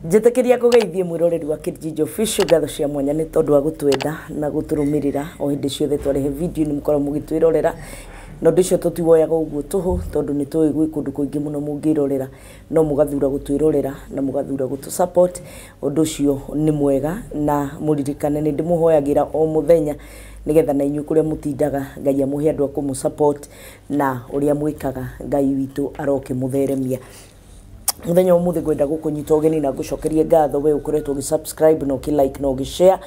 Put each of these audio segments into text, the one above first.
Njĩtĩkĩria kũgeithie mwĩroreri wa Kijiji Official ngatho cia mwanya nĩ tondũ wa gũtwenda na gũtũrũmĩrĩra o hĩndĩ ciothe twarehe video nĩ mũkorwo mũgĩtwĩrorera no ndĩcio tũtiwoyaga ũguo tũhũ tondũ nĩ tũĩ gwĩ kũndũ kũingĩ mũno mũngĩrorera no mũgathura gũtwĩrorera na mũgathura gũtũ-support ũndũ ũcio nĩ mwega na mũririkane nĩ ndĩmũhoyagĩra o mũthenya nigetha na inyuĩ kũrĩa mũtindaga Ngai amũhe andũ a kũmũ-support na ũrĩa mwĩkaga Ngai witũ aroke mũtheremia. Muthenya ũmũthĩ ngwenda gũkũnyita ũgeni na ngũcokeria ngatho we ũkoretwo ũgĩ-subscribe na ũkĩ-like na ũgĩ-share.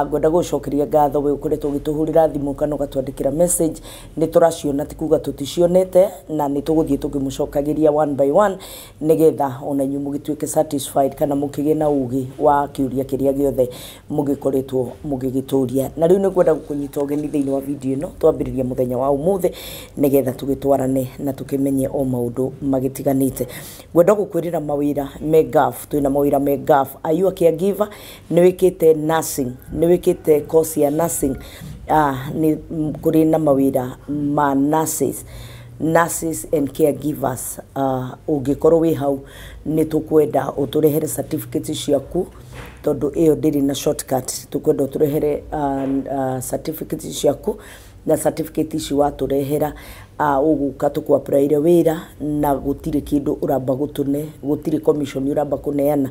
Ngwenda gũcokeria ngatho we ũkoretwo ũgĩtũhũrĩra thimũ kana ũgatwandĩkĩra message nĩ tũraciona ti kuga tũticionete na nĩ tũgũthiĩ tũkĩmũcokagĩria one by one nigetha ona inyuĩ mũgĩtuĩke satisfied kana mũkĩgĩe na ũgĩ wa kĩũria kĩrĩa gĩothe mũgĩkoretwo mũgĩgĩtũria. Na rĩu nĩ ngwenda gũkũnyita ũgeni thĩinĩ wa video ĩno twambĩrĩria mũthenya wa ũmũthĩ nigetha tũgĩtwarane na tũkĩmenye o maũndũ magĩtiganĩte. Ngwenda gũkwĩrĩra mawĩra me gaf, twĩna mawĩra me gaf. Are you a caregiver? Nĩ wĩkĩte nursing, nĩ wĩkĩte course ya nursing, nĩ kũrĩ na mawĩra ma nurses and caregivers. Ũngĩkorwo wĩ hau nĩ tũkwenda ũtũrehere certificate ciaku tondũ ĩyo ndĩrĩ na shortcut. Tũkwenda ũtũrehere certificate ciaku na certificate ici watũrehera ũgũka tũkũ-apply wĩra na gũtirĩ kĩndũ ũramba gũtũne, gũtirĩ commission ũramba kũneana,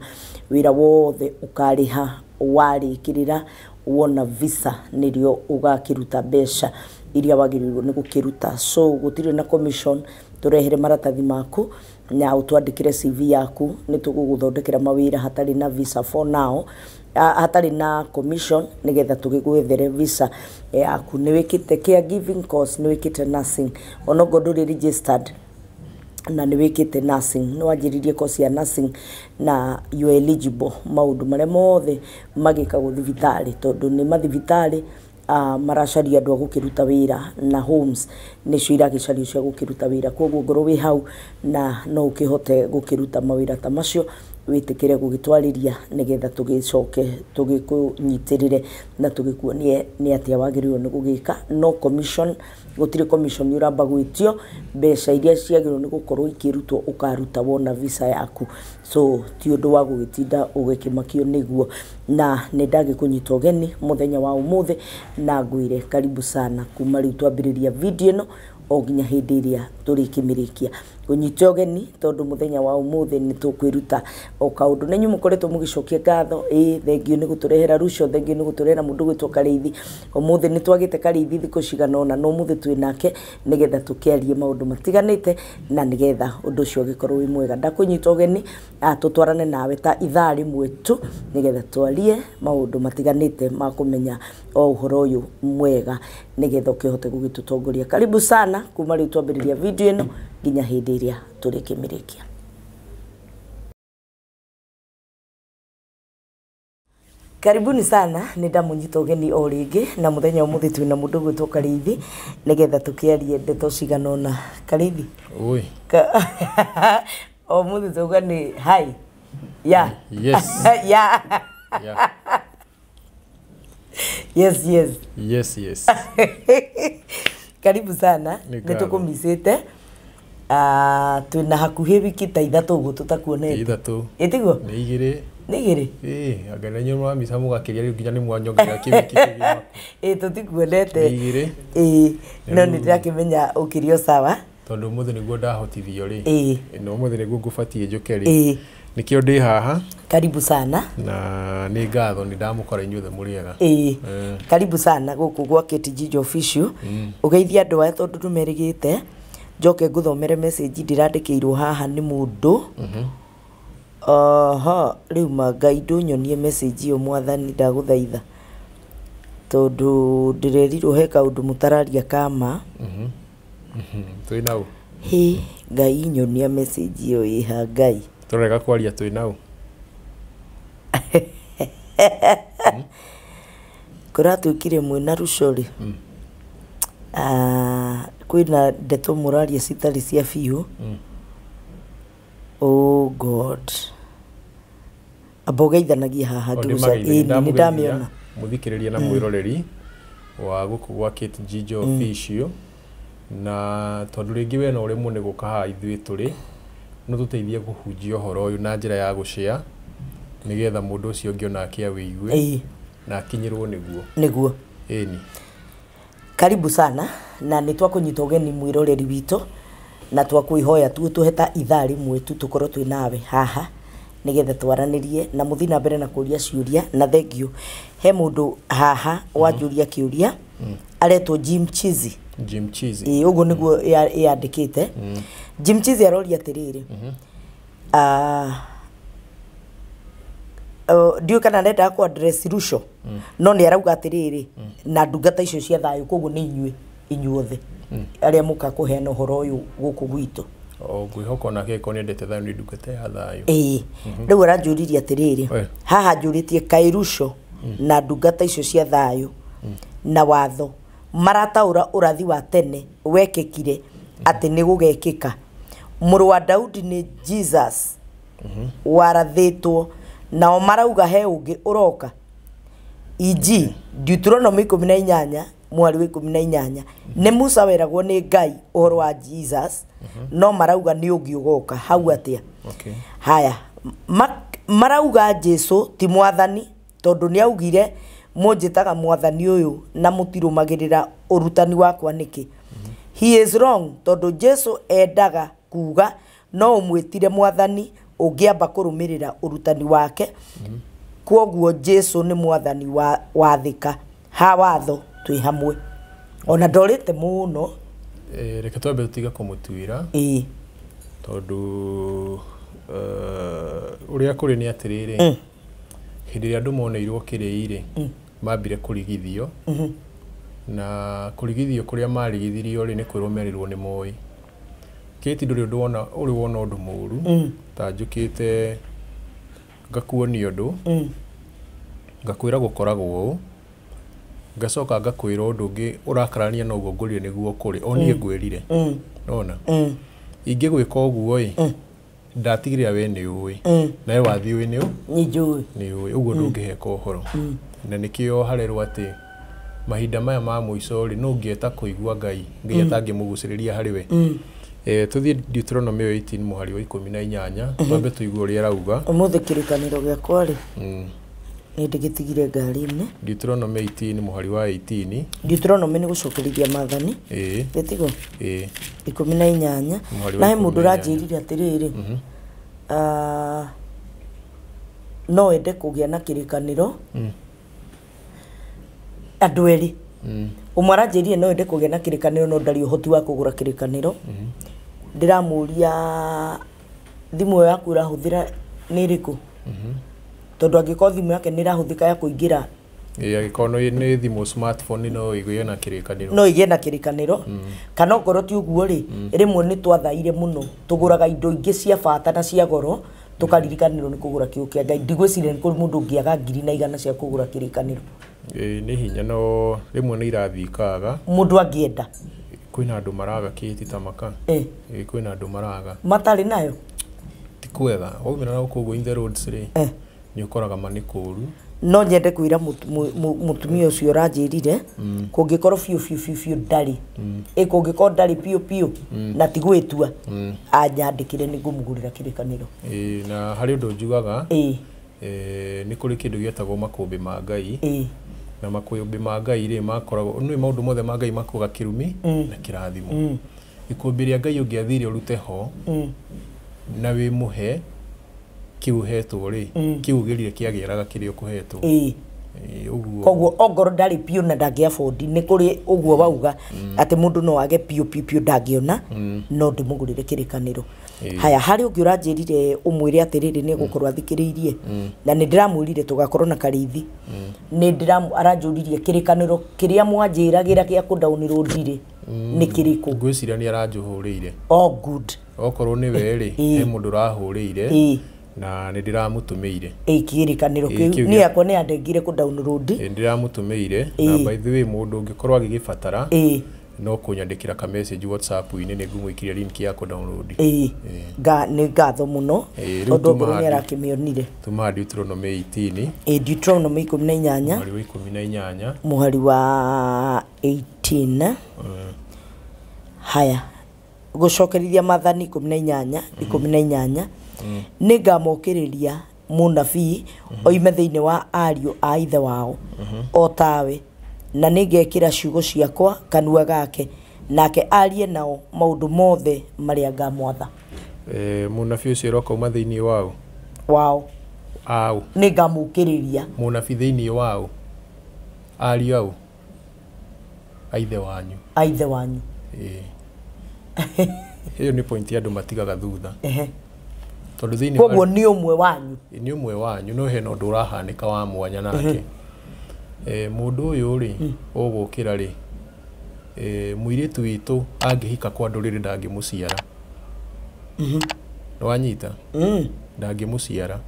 wĩra wothe ũkarĩha warĩkĩrĩra wona visa nĩrĩo ũgakĩruta mbeca iria wagĩrĩirwo nĩ gũkĩruta. So gũtirĩ na commission, tũrehere maratathi maku na ũtwandĩkĩre CV yaku nĩ tũgũgũthondekera mawĩra hatarĩ na visa for now, hatarĩ na commission nigetha tũgĩgwethere visa yaku. Nĩ wĩkĩte caregiving course, nĩ wĩkĩte nursing, onogo ndũrĩ registered na nĩ wĩkĩte nursing, nĩ wanjĩrĩirie course ya nursing na you are eligible. Maũndũ marĩa mothe magĩkagwo thibitarĩ tondũ nĩ mathibitarĩ maracaria andũ a gũkĩruta wĩra na homes nĩcio iragĩcario cia gũkĩruta wĩra. Koguo ngorwo wĩ hau na no ũkĩhote gũkĩruta mawĩra ta macio wĩtĩkĩre gũgĩtwarĩria nigetha tũgĩcoke tũgĩkũnyitĩrĩre na tũgĩkuonie nĩ atĩa wagĩrĩirwo nĩ gũgĩka. No commission, gũtirĩ commission ũramba gwĩtio, mbeca iria ciagĩrĩirwo nĩ gũkorwo ikĩrutwo ũkaruta wona visa yaku. So ti ũndũ wa gũgĩtinda ũgĩkĩmakio nĩguo, na nĩ ndagĩkũnyita ũgeni mũthenya wa ũmũthĩ na ngwĩre karibu sana kuma rĩu twambĩrĩria video ĩno o nginya hĩndĩ ĩrĩa tũrĩkĩmĩrĩkia. Ũnyite ũgeni tondũ mũthenya wa ũmũthĩ nĩ tũkwĩruta o kaũndũ. Na inyuĩ mũkoretwo mũgĩcokia ngatho, thengio nĩ gũtũrehera Rucio, thengio nĩ gũtũrehera mũndũ gwĩtwo Karĩithi. Ũmũthĩ nĩ twagĩte Karĩithi thikũ cigana ũna no ũmũthĩ twĩ nake nigetha tũkĩarie maũndũ matiganĩte na nigetha ũndũ ũcio ũgĩkorwo wĩ mwega. Ndakũnyita ũgeni tũtwarane nawe ta ithaa rĩmwe tu nigetha twarie maũndũ matiganĩte ma kũmenya o ũhoro ũyũ mwega nigetha ũkĩhote gũgĩtũtongoria. Karibu sana kuma rĩu twambĩrĩria video ĩno nginya hĩndĩ ĩrĩa tũrĩkĩmĩrĩkia. Karibuni sana, nĩ ndamũnyita ũgeni o rĩngĩ na mũthenya ũmũthĩ twĩna mũndũ gwĩtwo Karĩithi nigetha tũkĩarie ndeto cigana ũna. Karĩithi oi o mũthĩ tũuga nĩ hi ya yes ya yes karibu sana, nĩ tũkũmicĩte. Twĩna hakuhĩ wiki ta ithatũ ũguo tũtakuonete. Ithatũ ĩtiguo nĩ igĩrĩ anga na nyuma misa mũgakĩria rĩu nginya nĩ mwanyongerera kĩwiki kĩgima tũtikuonete no nĩ ndĩrakĩmenya ũkĩrio sawa tondũ ũmũthĩ nĩguo ndahotithio rĩ no ũmũthĩ nĩguo ngũbatiĩ njũke rĩ nĩkĩo ndĩ haha. Karibu sana na nĩ ngatho nĩ ndamũkora inyuothe mũrĩega. Karibu sana gũkũ gwa Kijiji Official. Ũgeithia andũ aya tondũ tũmerĩgĩte njoke ngũthomere message ndĩrandĩkĩirwo haha nĩ mũndũ. Rĩu Ngai ndũnyonie message ĩyo mwathani ndagũthaitha tondũ ndĩrerirwo he kaũndũ mũtararia kama. Twĩ naũ Ngai nyonia message ĩyo ĩha Ngai tũrega kwaria twĩ naũ kũratwĩkire mwĩna Rucio rĩ kwĩna ndeto mũraria citarĩ cia biũ. Oh God, abogeithanagia haha ngĩguca nĩ ndamĩona mũthikĩrĩria na mwĩroreri wa gũkũ gwa Kijiji Official. Na tondũ rĩngĩ we no ũremwo nĩ gũka haha ithuĩ tũrĩ no tũteithie kũhunjia ũhoro ũyũ na njĩra ya gũshare nigetha mundu ucio ngiona kia wiigue na akinyirwo niguo eni karibu sana na nitwa kunyita ugeni mwiroreri wito na twakwihoya tu tuheta ithaa rimwe tu tukorwo twi nawe haha nigetha twaranirie na muthina mbere na kuria ciuria na thengio he mundu haha wanjuria kiuria aretwo Jim Chizi ugo niguo yandikite Jim Chizi aroria atiriri ndio kana ndenda ku address Rusho no ni arauga atiriri na ndungata icio cia thayo koguo ni inyuothe aria muka kuheana uhoro uyu guku gwitu ngwihoko nake ko ni ndete thayo ni ndungata ya thayo riu aranjuririe atiriri haha njuritie Kairusho na ndungata icio cia thayo na watho marataura urathi wa tene wekekire ati ni gugekika muru wa Daudi ni Jesus warathitwo nao marauga he ungi uroka iji Deuteronomy 18 mwari wa 18 ni Musa weragwo ni Ngai uhoro wa Jesus no marauga ni ungi ugoka hau atia haya marauga Jesu ti mwathani tondu ni augire munjitaga mwathani uyu na mutirumagirira urutani wakwa niki he is wrong tondu Jesu endaga kuga no umwitire mwathani ungiamba kurumirira urutani wake kwoguo Jesu ni mwathani wa thika ha watho twi hamwe ona ndorite muno reke twambe tutiga kumutwira tondu uria kuri ni atiriri hindi ria andu moneirwo kiriire mambire kurigithio na kurigithio kuria marigithirio ri ni kwirumerirwo ni moi kiti nduri undu wona uri wona undu muru ta njukite ngakuoni undu ngakwira gukoragwo u ngacoka ngakwira undu ungi urakarania no guo ngurie niguo kuri oni ngwirire nona ingigwika uguo ndatigirira we ni uwi nawe wathi uwi ni uwi uguo ndungiheka uhoro na nikio harerwo ati mahinda maya ma muico ri no ngieta kuigua Ngai ngieta ngimuguciriria hariwe tuthie Deuteronomy 18 muhari wa 18 twambe tuigua uri arauga umuthe kirikaniro giakwa ri ni ndigitigire ngari-ini Deuteronomy 18 muhari wa 18 Deuteronomy ni gucokerithia mathani gitigo 18 na he mundu ranjirire atiriri no ende kugia na kirikaniro andu eri umwe aranjirire no ende kugia na kirikaniro no ndari uhoti wa kugura kirikaniro ndiramuria thimu yaku irahuthira ni riku tondu angiko thimu yake ni irahuthika ya kuingira agikono ni thimu smartphone no igwe na kirikaniro kana ngoro ti uguo ri rimwe ni twathaire muno tuguraga indo ingi cia bata na cia goro tukaririkanirwo ni kugura kiu kia Ngai ndigwicire ni kuri mundu ngiaga 100 cia kugura kirikaniro ni hinya no rimwe ni irathikaga mundu angienda kwina andu maraga kiti tamaka kwina andu maraga matari nayo ti kwega oimira na kugo in the roads ri ni ukoraga manikuru no nyende kwira mutumia ucio ranjirire kungikorwo fiu ndari kungikorwo ndari piu na tigwitua anyandikire ni ngumugurira kirikaniro na hari undu njugaga ni kuri kindu gietagwo makumbi ma Ngai na makumbi ma Ngai ri makoragwo ni maundu mothe ma Ngai makuga kirumi na kirathimo ikumbi ria Ngai ungiathire urute ho na wi muhe kiuhetwo ri kiugirire kiagiraga kirio kuhetwo uguo koguo ongoro ndari piu na ndagia fondi ni kuri uguo bauga ati mundu no age piu ndagiona no ndimugurire kirikaniro haya hari ungi uranjirire umwire atiriri ni gukorwa athikiriirie na ni ndiramwirire tugakorwo na karithi ni aranjuririe kirikaniro kiria mwanjiragira kia ku download ri ni kiriku ngwiciria ni aranjuhurire good okorwo ni we ri he mundu rahurire na ni ndiramutumeire kirikaniro kiu ni yako ni andengire ku download ndiramutumeire na by the way mundu ungikorwa agigibatara no kunyandikira ka message WhatsApp ini ni ngumwikiria link ya ku download ni ngatho muno tondu ngoro ni arakimionire tuma Deuteronomy 18 Deuteronomy 18 muhari wa 18 haya gucokerithia mathani 18 ni ngamokiriria munabii oime thiini wa ariũ a ithe wao o tawe na nĩngekĩra ciugo ciakwa kanua gake nake arie nao maũndũ mothe marĩa ngamwatha. Munabii ũcio ũrokauma thĩinĩ wao au nĩngamũkĩrĩria munabii thĩinĩ wao ariũ au aithe wanyu hiyo ni point ya andũ matigaga thutha tondũ thĩinĩ koguo nĩ ũmwe wanyu no hena ũndũ ũrahanĩka wa mwanya nake mũndũ ũyũ rĩ ũgũkĩra rĩ mũirĩtu witũ angĩhika kwa ndũrĩrĩ ndangĩmũciara nĩwanyita ndangĩmũciara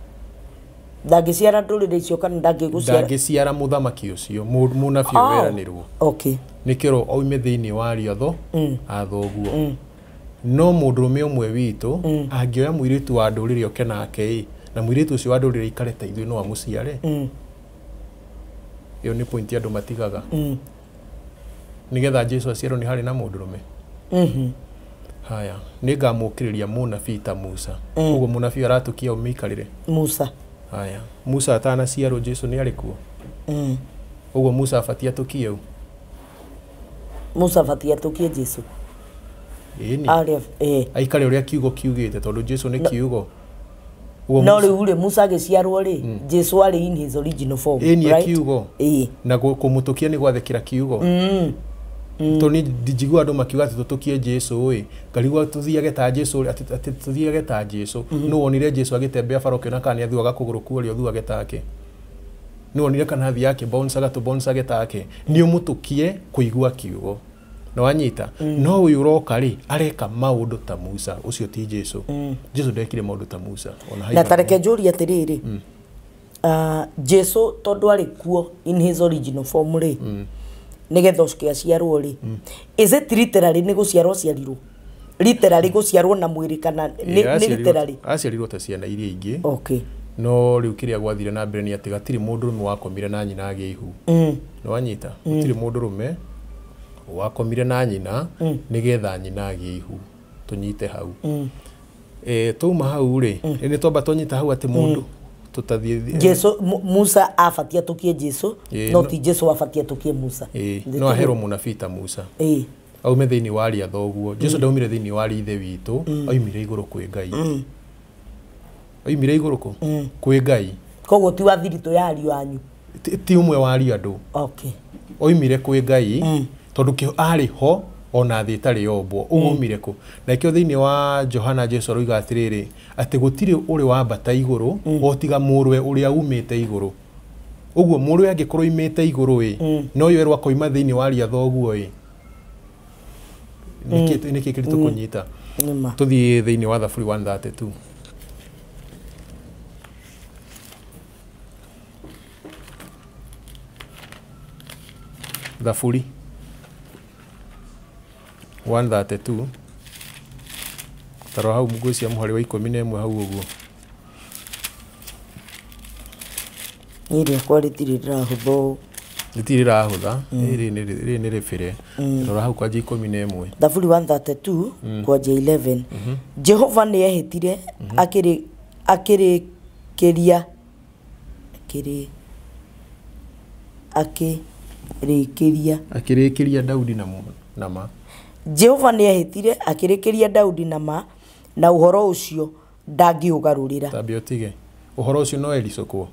ndũrĩrĩ icio kana ndangĩciara mũthamaki ũcio mũnabii weranĩrwo nĩkĩro oime thĩinĩ wa rĩotho athoguo no mũndũrũme ũmwe witũ angĩoya mũirĩtu wa ndũrĩrĩ oke nake na mũirĩtu ũcio wa ndũrĩrĩ aikare ta ithuĩ no amũciare iyo nĩ point andũ matigaga nĩgetha Jesũ aciarwo nĩ harĩ na mũndũrũme haya nĩngamũkĩrĩria mũnabii ta Musa ũguo mũnabii aratũkia ũmĩikarĩre haya Musa atanaciarwo Jesũ nĩ arĩ kuo ũguo Musa abatie atũkie ũũ abatie atũkie Jesũ aikare ũrĩa kiugo kiugĩte tondũ Jesũ nĩ kiugo no rĩu rĩ Musa agĩciarwo rĩ Jesũ arĩ in his original form right kiugo na kũmũtũkia nĩ gwathĩkĩra kiugo toni dijigua andũ makiuga atĩ tũtũkie Jesũ ĩ ngarigua tuthiage ta Jesũ atĩ tuthiage ta Jesũ no wonire Jesũ agĩtembea barokio na kana athiaga kũgũrũ kuorio thuage take no wonire kana athi yake bonsage take nĩ ũmũtũkie kũigua kiugo no anyita no uyu roka ri areka maundu ta Musa ucio ti Jesũ Jesũ ndekire maundu ta Musa na tareke njuri atiriri Jesũ tondu ari kuo in his original form ri nigetha ucio aciarwo ri is it literally ni guciarwo ciarirwo literally guciarwo na mwiri kana ni literally aciarirwo ta ciana iria ingĩ no riu kiria gwathire na mbere ni ati gatiri mũndũrũme wakomire na nyina agĩa ihu no anyita gutiri mũndũrũme wakomire na nyina nigetha nyina agĩa ihu tunyite hau tuma hau ri ni twamba tunyita hau ati mundu tutathie Jesũ Musa abatie atukie Jesũ no ti Jesũ abatie atukie Musa no aherwo mũnabii ta Musa aume thĩinĩ wa rĩa thoguo Jesũ ndaumire thĩinĩ wa ithe witũ aumire igũrũ kwĩ Ngai oimire igũrũ kũ kwĩ Ngai koguo ti wa thiritũ ya ariũ anyu ti umwe wa ariũ andũ oimire kwĩ Ngai tondu ke ari ho ona thĩ itarĩ yombwo umire ku na kĩo thĩinĩ wa Johana Jesũ roiga atirĩrĩ atĩ gũtirĩ ũrĩ wambata igũrũ otiga mũrwe ũrĩa umĩte igũrũ ũguo mũrwe angĩkorwo imĩte igũrũ ĩ no yo erwa koima thĩinĩ wa ria thoguo ĩ nĩkĩ kĩritũ kũnyita tũthiĩ thĩinĩ wa Thaburi 132 Thaburi 132 taro hau mugwĩcia mũhari wa 11 hau ũguo ĩrĩa kwa rĩtirĩrahũthwo rĩtirĩrahũtha ĩrĩ nĩ rĩbĩre taro hau kwa 11 Thaburi 132 kwa 11 Jehova nĩehĩtire akĩrĩkĩria Daudi na ma Jehova nĩehĩtire akĩrĩkĩria Daudi na ma na ũhoro ũcio ndangĩũgarũrĩra tambia ũtige ũhoro ũcio no ericũkwo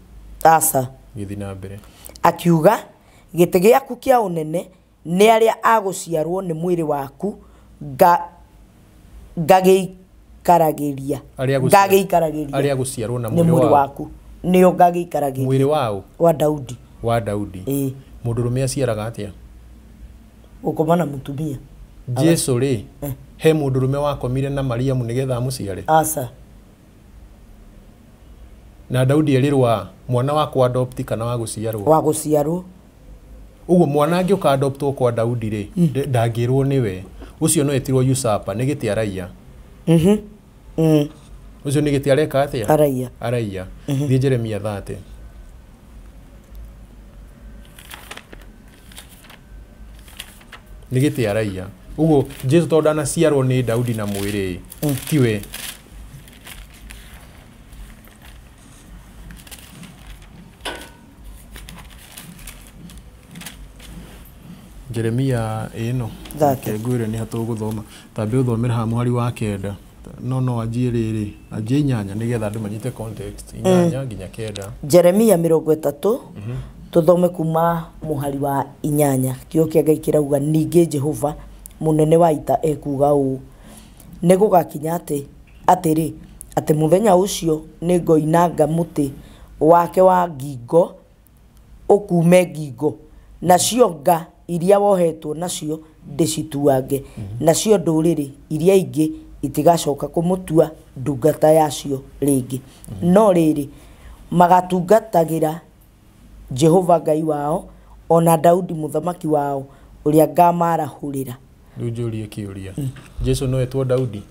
aca gĩthi na mbere akiuga gĩtĩ gĩaku kĩa ũnene nĩ arĩa agũciarwo nĩ mwĩrĩ waku ngagĩikaragĩria arĩa agũciarwo na mwĩrĩ waku nĩo ngagĩikaragĩria mwĩrĩ wao wa Daudi mũndũrũme aciaraga atĩa gũkoma na mũtumia Jesũ rĩ he mũndũrũme wakomire na Mariamu nĩgetha amũciare aca na Daudi erirwa mwana wakwa adopt kana wa gũciarwo ũguo mwana angĩoka adoptwo kwa Daudi rĩ ndangĩrwo nĩwe ucio no etirwo usurper nĩ gĩtĩ araia ucio nĩ gĩtĩ areka atĩa araia thiĩ Jeremia 30 nĩ gĩtĩ araia ũguo Jesũ tondũ ndanaciarwo nĩ Daudi na mwĩrĩ tiwe Jeremia ino ngwire ni hatu guthoma tambe uthomera ha muhari wa kenda no anjie riri anjie inyanya nigetha andu manyite context inyanya nginya kenda. Jeremia 30 tuthome kuma muhari wa inyanya kio kiaga ikirauga ninge Jehova munene wa ita ekuga u nigugakinya atiri ati muthenya ucio ningoinanga muti wake wa ngingo ukume ngingo nacio nga iria wohetwo nacio ndicituange nacio nduriri iria ingi itigacoka kumutua ndungata yacio ringi no riri magatungatagira Jehova Ngai wao ona Daudi muthamaki wao uria ngamarahurira. Rujurie kiuria Jesu no etwo Daudi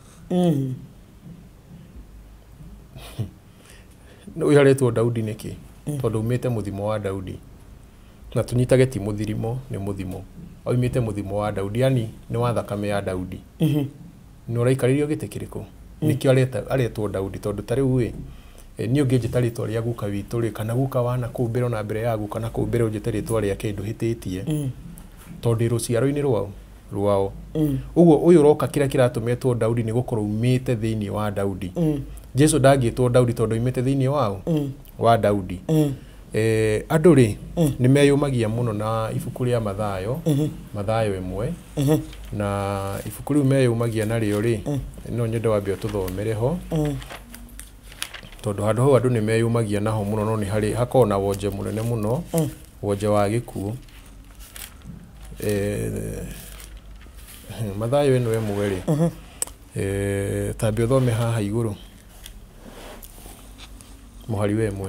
no yaretwo Daudi niki tondu umite muthimo wa Daudi na tunyitage ti muthirimo ni muthimo oimite muthimo wa Daudi yani ni wa thakame ya Daudi no raikaririo gite kiriko nikio aretwo Daudi tondu tari uwe ni ungeje ritwa ria guka witu ri kana guka wana kumbiro na mbere ya guka na kumbiro unjete ritwa ria kindu hititie tondu ruciaro-ini rwao uguo uyu roka kira kiratumetwo Daudi ni gukorwo umite thiini wa Daudi Jesu ndangitwo Daudi tondu umite thiini wao wa Daudi andu ri ni meyumagia muno na ibuku ria Mathayo Mathayo 1 na ibuku riu meyumagia na rio ri no nyende wambe tuthomere ho tondu handu hau andu ni meyumagia naho muno no ni hari hakona wonje munene muno wonje wa gikuo Mathayo eno 1 tambe uthome haha iguru muhari we 1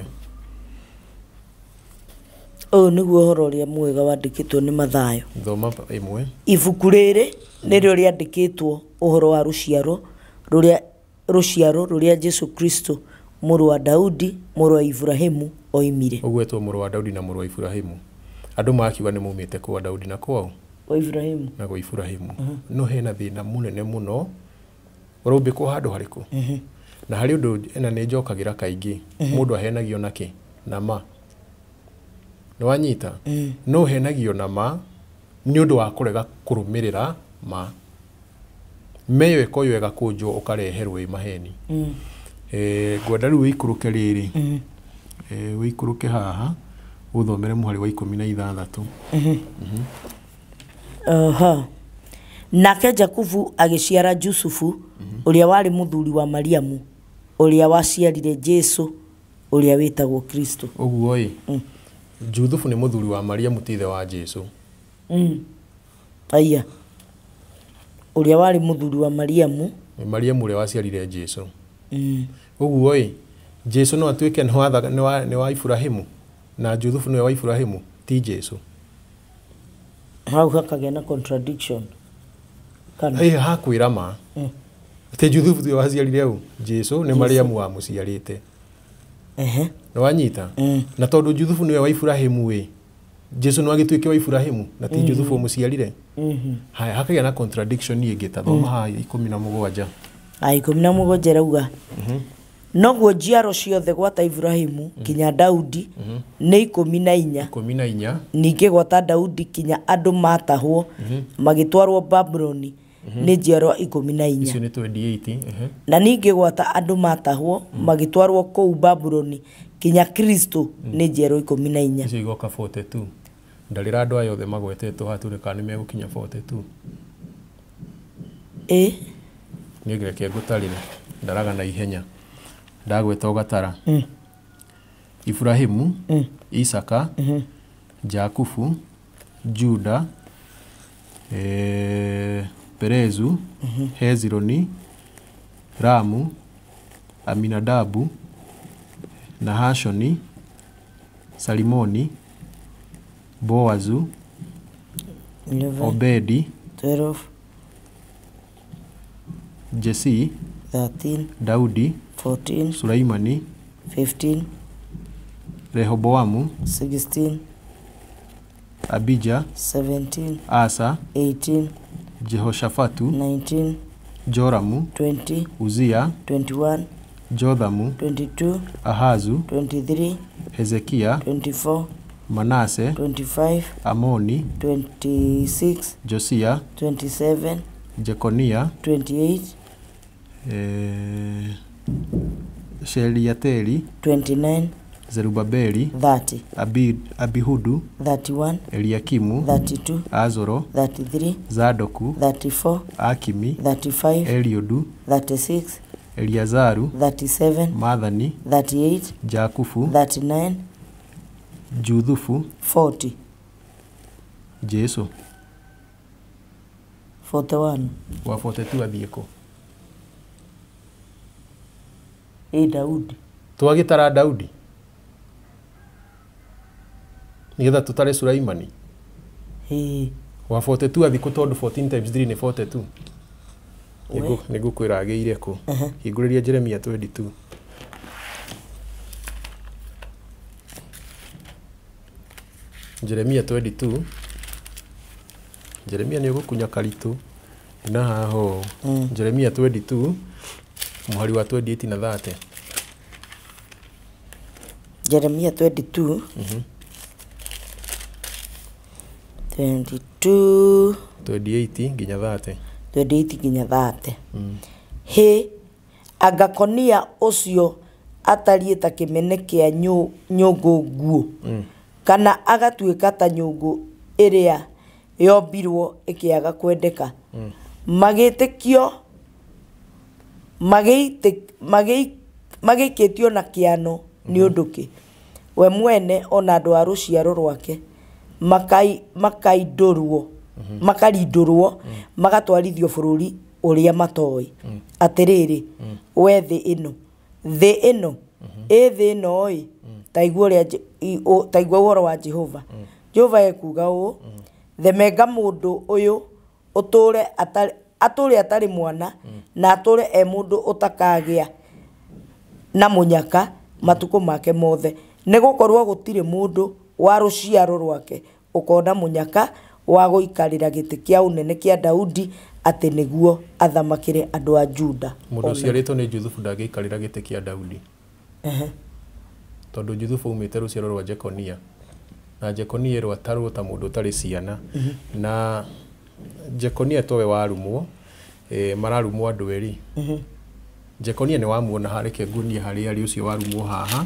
niguo horo uria mwega wandikitwo ni Mathayo thoma 1 ibuku riri nirio riandikitwo uhoro wa ruciaro ruria Jesu Kristo muru wa Daudi muru wa Ibrahimu oimire ugwetwo muru wa Daudi na muru wa Ibrahimu andu makiuga ni mumite kwa Daudi na kwao wa Ibrahimu na kwa Ibrahimu no hena thina munene muno urumbi ko handu hariku na hari undu ena ni njokagira kaingi mundu ahenagio naki na ma no wanyita no henagio na ma ni undu wa kurega kurumirira ma meyo ikoyo ega kunjo ukareherwo imaheni gwenda riu ikuruke riri wikuruke haha uthomere muhari wa 16 nake Jakubu agiciara Jusufu uria wari muthuri wa Mariamu uria waciarire Jesu uria witagwo Kristo uguo Jusufu ni muthuri wa Mariamu tithe wa Jesu aya uria wari muthuri wa Mariamu uria waciarire Jesu uguo Jesu no atuike ni wa Ibrahimu na Jusufu ni wa Ibrahimu ti Jesu hau hakagĩa na contradiction kana hakwira ma te Jusufu ti waciarire u Jesu ni Mariamu wa muciarite no wanyita na tondu Jusufu ni wa Ibrahimu Jesu no agituike wa Ibrahimu na ti Jusufu muciarire haya hakagĩa na contradiction ingi ta thoma ha 17 17 rauga noguo njiaro ciothe gwata Ibrahimu kinya Daudi ni 14 ninge gwata Daudi kinya andu matahwo magitwarwo Babyloni ni njiaro 14 icio ni 28 na ninge gwata andu matahwo magitwarwo kou Babyloni kinya Kristo ni njiaro 14 icio igoka 42 ndarira andu ayothe magwetetwo haturika ni megukinya 42 ni ngeke gutarire ndaraga na ihenya ndagweta ugatara Ibrahimu Isaka Jakubu Juda Perezu Hezironi Ramu Aminadabu Nahashoni Salimoni Boazu 11 Obedi 12 Jesse 13 Daudi 14 Sulaimani 15 Rehoboamu 16 Abijah 17 Asa 18 Jehoshafatu 19 Joramu 20 Uzia 21 Jothamu 22 Ahazu 23 Hezekia 24 Manase 25, Amoni 26, Josia 27, Jekonia 28, Sheliateli 29, Zerubabeli 30, Abihudu 31, Eliakimu 32, Azoro 33, Zadoku 34, Akimi 35, Eliodu 36, Eliazaru 37, Mathani 38, Jakufu 39, Juthufu 40, Jesu 41. wa 42 athieko Daudi. Twagitara Daudi nigetha tutare Sulaimani wa 42 athiko tondu 14 times 3 ni 42 nigukwira ageire ku hinguriria Jeremia 22 Jeremia 22 Jeremia ni ugukunya karitu na haho Jeremia 22 muhari wa 28 na 30 Jeremia 22 28 nginya 30 nginya 30 Agakonia ucio atarieta kimene kia nyungu nguo kana agatuika ta nyungu iria yombirwo ikiaga kwendeka magitikio magikitio na kiano ni unduki we mwene ona andu a ruciaro rwake makaridurwo magatwarithio bururi uria matoi atiriri we thi ino oi taigua woro wa Jehova Jehova ekuga u themenga mundu uyu uture atari mwana na ature mundu utakagia na munyaka matuko make mothe nigukorwo gutire mundu wa ruciaro rwake ukona munyaka wa guikarira giti kia unene kia Daudi ati niguo athamakire andu a Juda mundu ciaritwo ni Juthufu ndagiikarira giti kia Daudi tondu Juthufu umite ruciaro rwa Jekonia na Jekonia rwatarwo ta mundu utari ciana na Jekonia towe warumwo mararumwo andu eri Jekonia ni wamuona harike ngunia hari ari ucio warumwo haha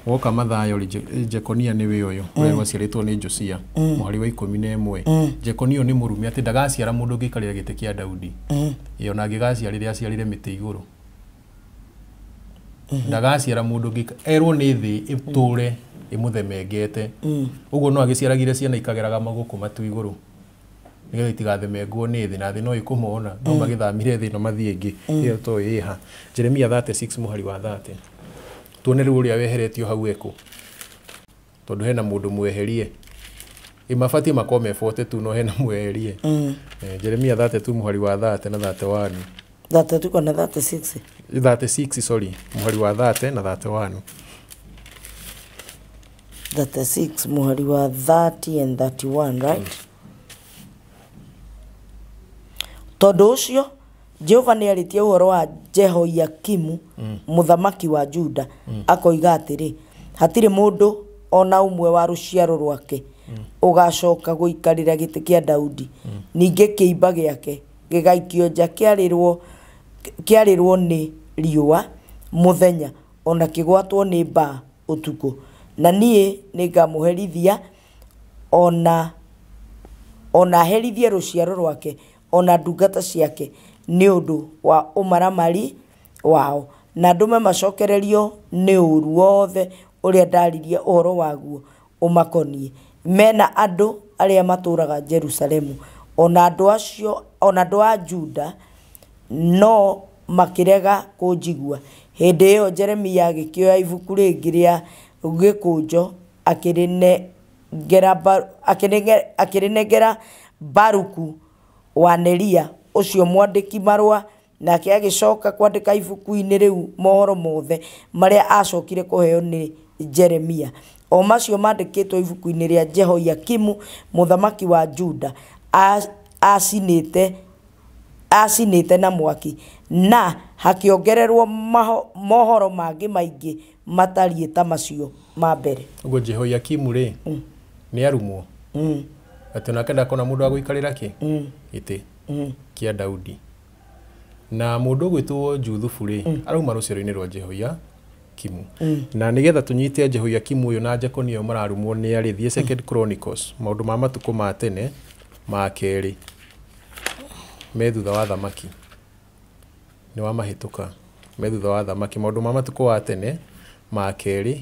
woka mathayo Jekonia ni we uyu we waciaritwo ni Josia muhari wa 11 Jekonia ni murume ati ndagaciara mundu ngikarira giti kia Daudi iyo na ngigaciarire aciarire miti iguru ndagaciara mundu erwo ni thi iture imuthemengete uguo no agiciaragire ciana ikageraga maguku matu iguru nigetha itigathemengwo ni thi na thi no ikumona no magithamire thi no mathie ingi iyo to iha Jeremia 36 muhari wa 30 tuone riu uria weheretio hau eku tondu hena mundu mweherie imafati makome 42 no hena mweherie Jeremia 32 muhari wa 30 na 31 32 kana 36 36 sorry muhari wa 30 na 31 36 muhari wa 30 and 31 right tondu ucio Jehova ni aritie uhoro wa Jehoiakimu muthamaki wa Juda akoiga atiri hatire mundu ona umwe wa ruciaro rwake ugacoka guikarira giti kia Daudi ninge kiimba giake gigaikio nja kiarirwo ni riua muthenya ona kigwatwo ni mbaa utuku na nie ningamuherithia ona herithia ruciaro rwake ona ndungata ciake ni undu wa umaramari wao na ndume macokererio ni uru wothe uria ndaririe uhoro waguo umakonie mena andu aria maturaga Jerusalemu ona andu acio ona andu a Juda no makirega kunjigua hindi iyo Jeremia agikioya ibuku ringi ria gikunjo akirinengera Baruku wa Neria ucio mwandiki marwa nake agicoka kwandika ibuku-ini riu mohoro mothe maria acokire kuheo ni Jeremia o macio mandikitwo ibuku-ini ria Jehoiakimu muthamaki wa Juda acinite na mwaki na hakiongererwo mohoro mangi maingi matariĩ ta macio ma mbere ugo Jehoiakimu ri nĩ arumwo atĩ onake ndakona mũndũ wa gũikarĩra kĩ gĩtĩ kĩa Daudi. Na mũndũ ũgwĩtwo Juthubu-rĩ arauma rũciaro-inĩ rwa Jehoiakimu. Na nĩgetha tũnyite Jehoiakimu ũyũ na Jekonia ũyũ mararumwo nĩ arĩ, thiĩ 2 Chronicles, maũndũ ma matukũ ma tene ma kerĩ me thutha wa thamaki. Nĩ wa mahĩtũka me thutha wa thamaki, maũndũ ma matukũ wa tene ma kerĩ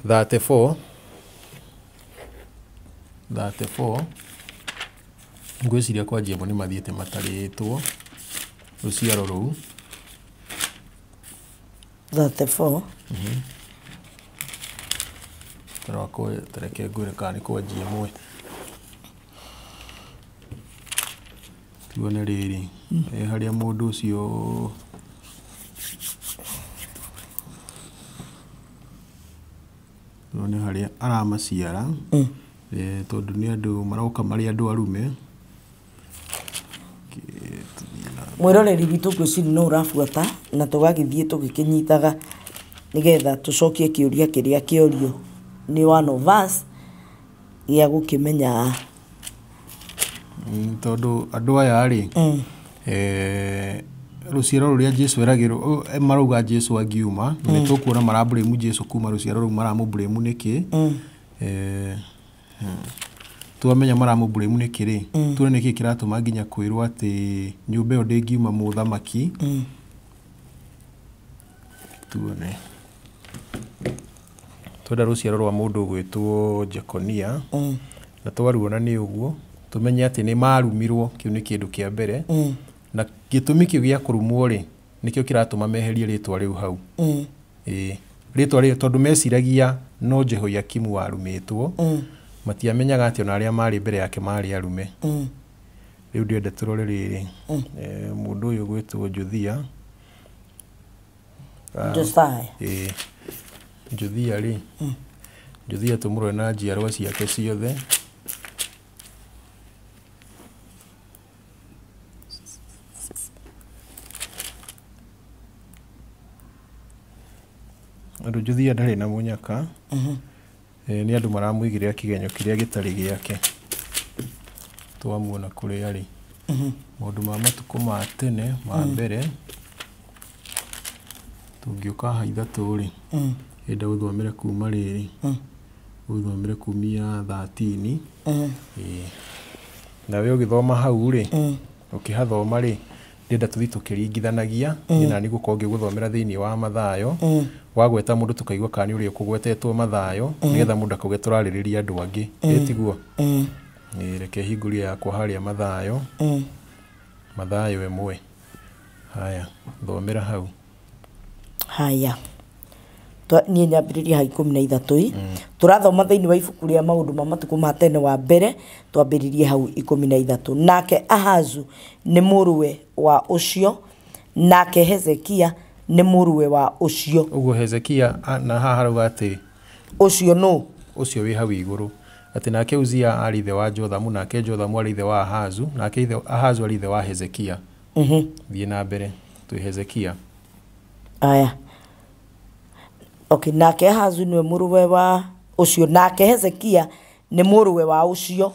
34 ngwĩciria kwanjia mo nĩ mathiĩte matarĩtwo rũciaro rũu 34 tareke ngwĩre kana nĩ kwanjia mwe tuone rĩrĩ harĩa mũndũ ũcio tuone harĩa aramaciara tondũ nĩ andũ maroka marĩ andũ arume. Mwĩroreri witũ ngwĩciria no ũrabuata na tũgagĩthiĩ tũgĩkĩnyitaga nĩgetha tũcokie kĩũria kĩrĩa kĩorio nĩ one of us gĩa gũkĩmenya tondũ andũ aya rĩ rũciaro rũrĩa Jesu eragĩrwo marauga Jesu angiuma nĩ tũkuona marambũrĩmu Jesu kuma rũciaro rũu maramũmbũrĩmu nĩkĩ tuamenya maramũmbũrĩmu nĩkĩ rĩ tuone nĩkĩ kĩratũma nginya kwĩrwo atĩ nyũmba ĩyo ndĩngiuma mũthamaki. Tuone twenda rũciaro rwa mũndũ gwĩtwo Jekonia na twaruona nĩ ũguo tumenye atĩ nĩ marumirwo, kĩu nĩ kĩndũ kĩa mbere na gĩtũmi kĩu gĩa kũrumwo rĩ nĩkĩo kĩratũma meherie rĩtwa rĩu hau. Rĩtwa rĩu tondũ meciragia no Jehoiakimu warumĩtwo matiamenyaga atĩ ona arĩa marĩ mbere yake marĩ arume. Rĩu ndĩenda tũrore rĩrĩ mũndũ ũyũ gwĩtwo Jothia rĩ Jothia tũmũrore na njiarwa ciake ciothe. Andũ Jothia ndarĩ na mũnyaka nĩ andũ maramũigĩrĩra kĩgenyo kĩrĩa gĩtarĩ gĩake. Twamuona kũrĩa arĩ maũndũ ma matukũ ma tene ma mbere tũngĩũka haitha tũrĩ hĩnda gũthomere kuma rĩrĩ gũthomere kumia 13 nawe ũgĩthoma hau rĩ ũkĩhathoma rĩ ndĩenda tũthi tũkĩringithanagia na nĩ gũkorwo ngĩgũthomera thĩinĩ wa Mathayo wagweta mũndũ tũkaigua kana nĩ ũrĩa ũkũgwetetwo Mathayo nĩgetha mũndũ akauge tũrarĩrĩria andũ angĩ ĩtiguo. Reke hingũrie yakwa harĩa Mathayo 1 haya thomera hau. Haya niĩ nyambĩrĩria ha 13 tũrathoma thĩinĩ wa ibuku rĩa maũndũ ma matukũ ma tene wa mbere twambĩrĩrie hau 13. Nake Ahazu nĩ mũrũwe wa ũcio nake Hezekia nĩ mũrũwe wa ũcio. Ũguo Hezekia na haha harauga atĩ ũcio no ũcio wĩ hau igũrũ atĩ nake Uzia arĩ ithe wa Jothamu nake Jothamu arĩ ithe wa Ahazu nake Ahazu arĩ ithe wa Hezekia. Thiĩ na mbere twĩ Hezekia. Aya nake Ahazu nĩ mũrũwe wa ũcio nake Hezekia nĩ mũrũwe wa ũcio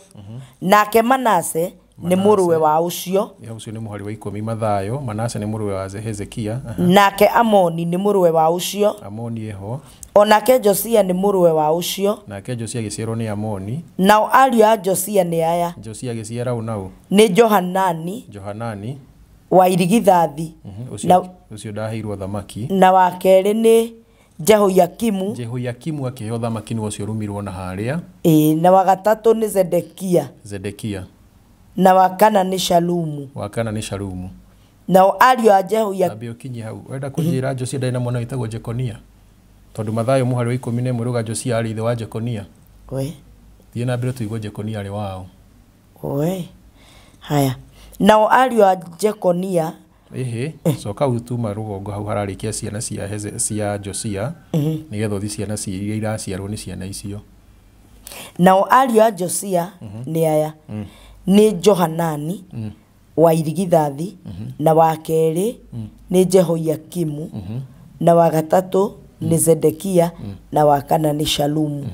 nake Manase nĩ mũrũwe wa ũcio. Ũcio nĩ mũhari wa 10 Mathayo. Manase nĩ mũrũwe wa Hezekia. Nake Amoni nĩ mũrũwe wa ũcio. Amoni eho. Onake Josia nĩ mũrũwe wa ũcio. Nake Josia agĩciarwo nĩ Amoni. Nao ariũ a Josia nĩ aya. Josia agĩciara ũnaũ nĩ Johanani wa irigithathi ũcio ndaheirwo thamaki. Na wa kerĩ nĩ Jehoiakimu akĩheo thamaki nĩwe ũcio rumirwo na harĩa. Na wa gatatũ nĩ Zedekia. Na wa kana nĩ Shalumu. Nao ariũ a Jehoiakimu ũkinyi hau wenda kũnjĩra Josia ndarĩ na mwana wĩtagwo Jekonia tondũ Mathayo mũhari wa 11 rũga Josia arĩ ithe wa Jekonia. Thiĩ na mbere tũigua Jekonia arĩ wao. Haya nao ariũ a Jekonia coka utuma rũgongo hau hararĩkia ciana cia Josia nĩgetha ũthi ciana iria iraciarwo nĩ ciana icio. Nao ariũ a Josia nĩ aya nĩ Johanani wa irigithathi na wa kerĩ nĩ Jehoiakimu na wa gatatũ nĩ Zedekia na wa kana nĩ Shalumu.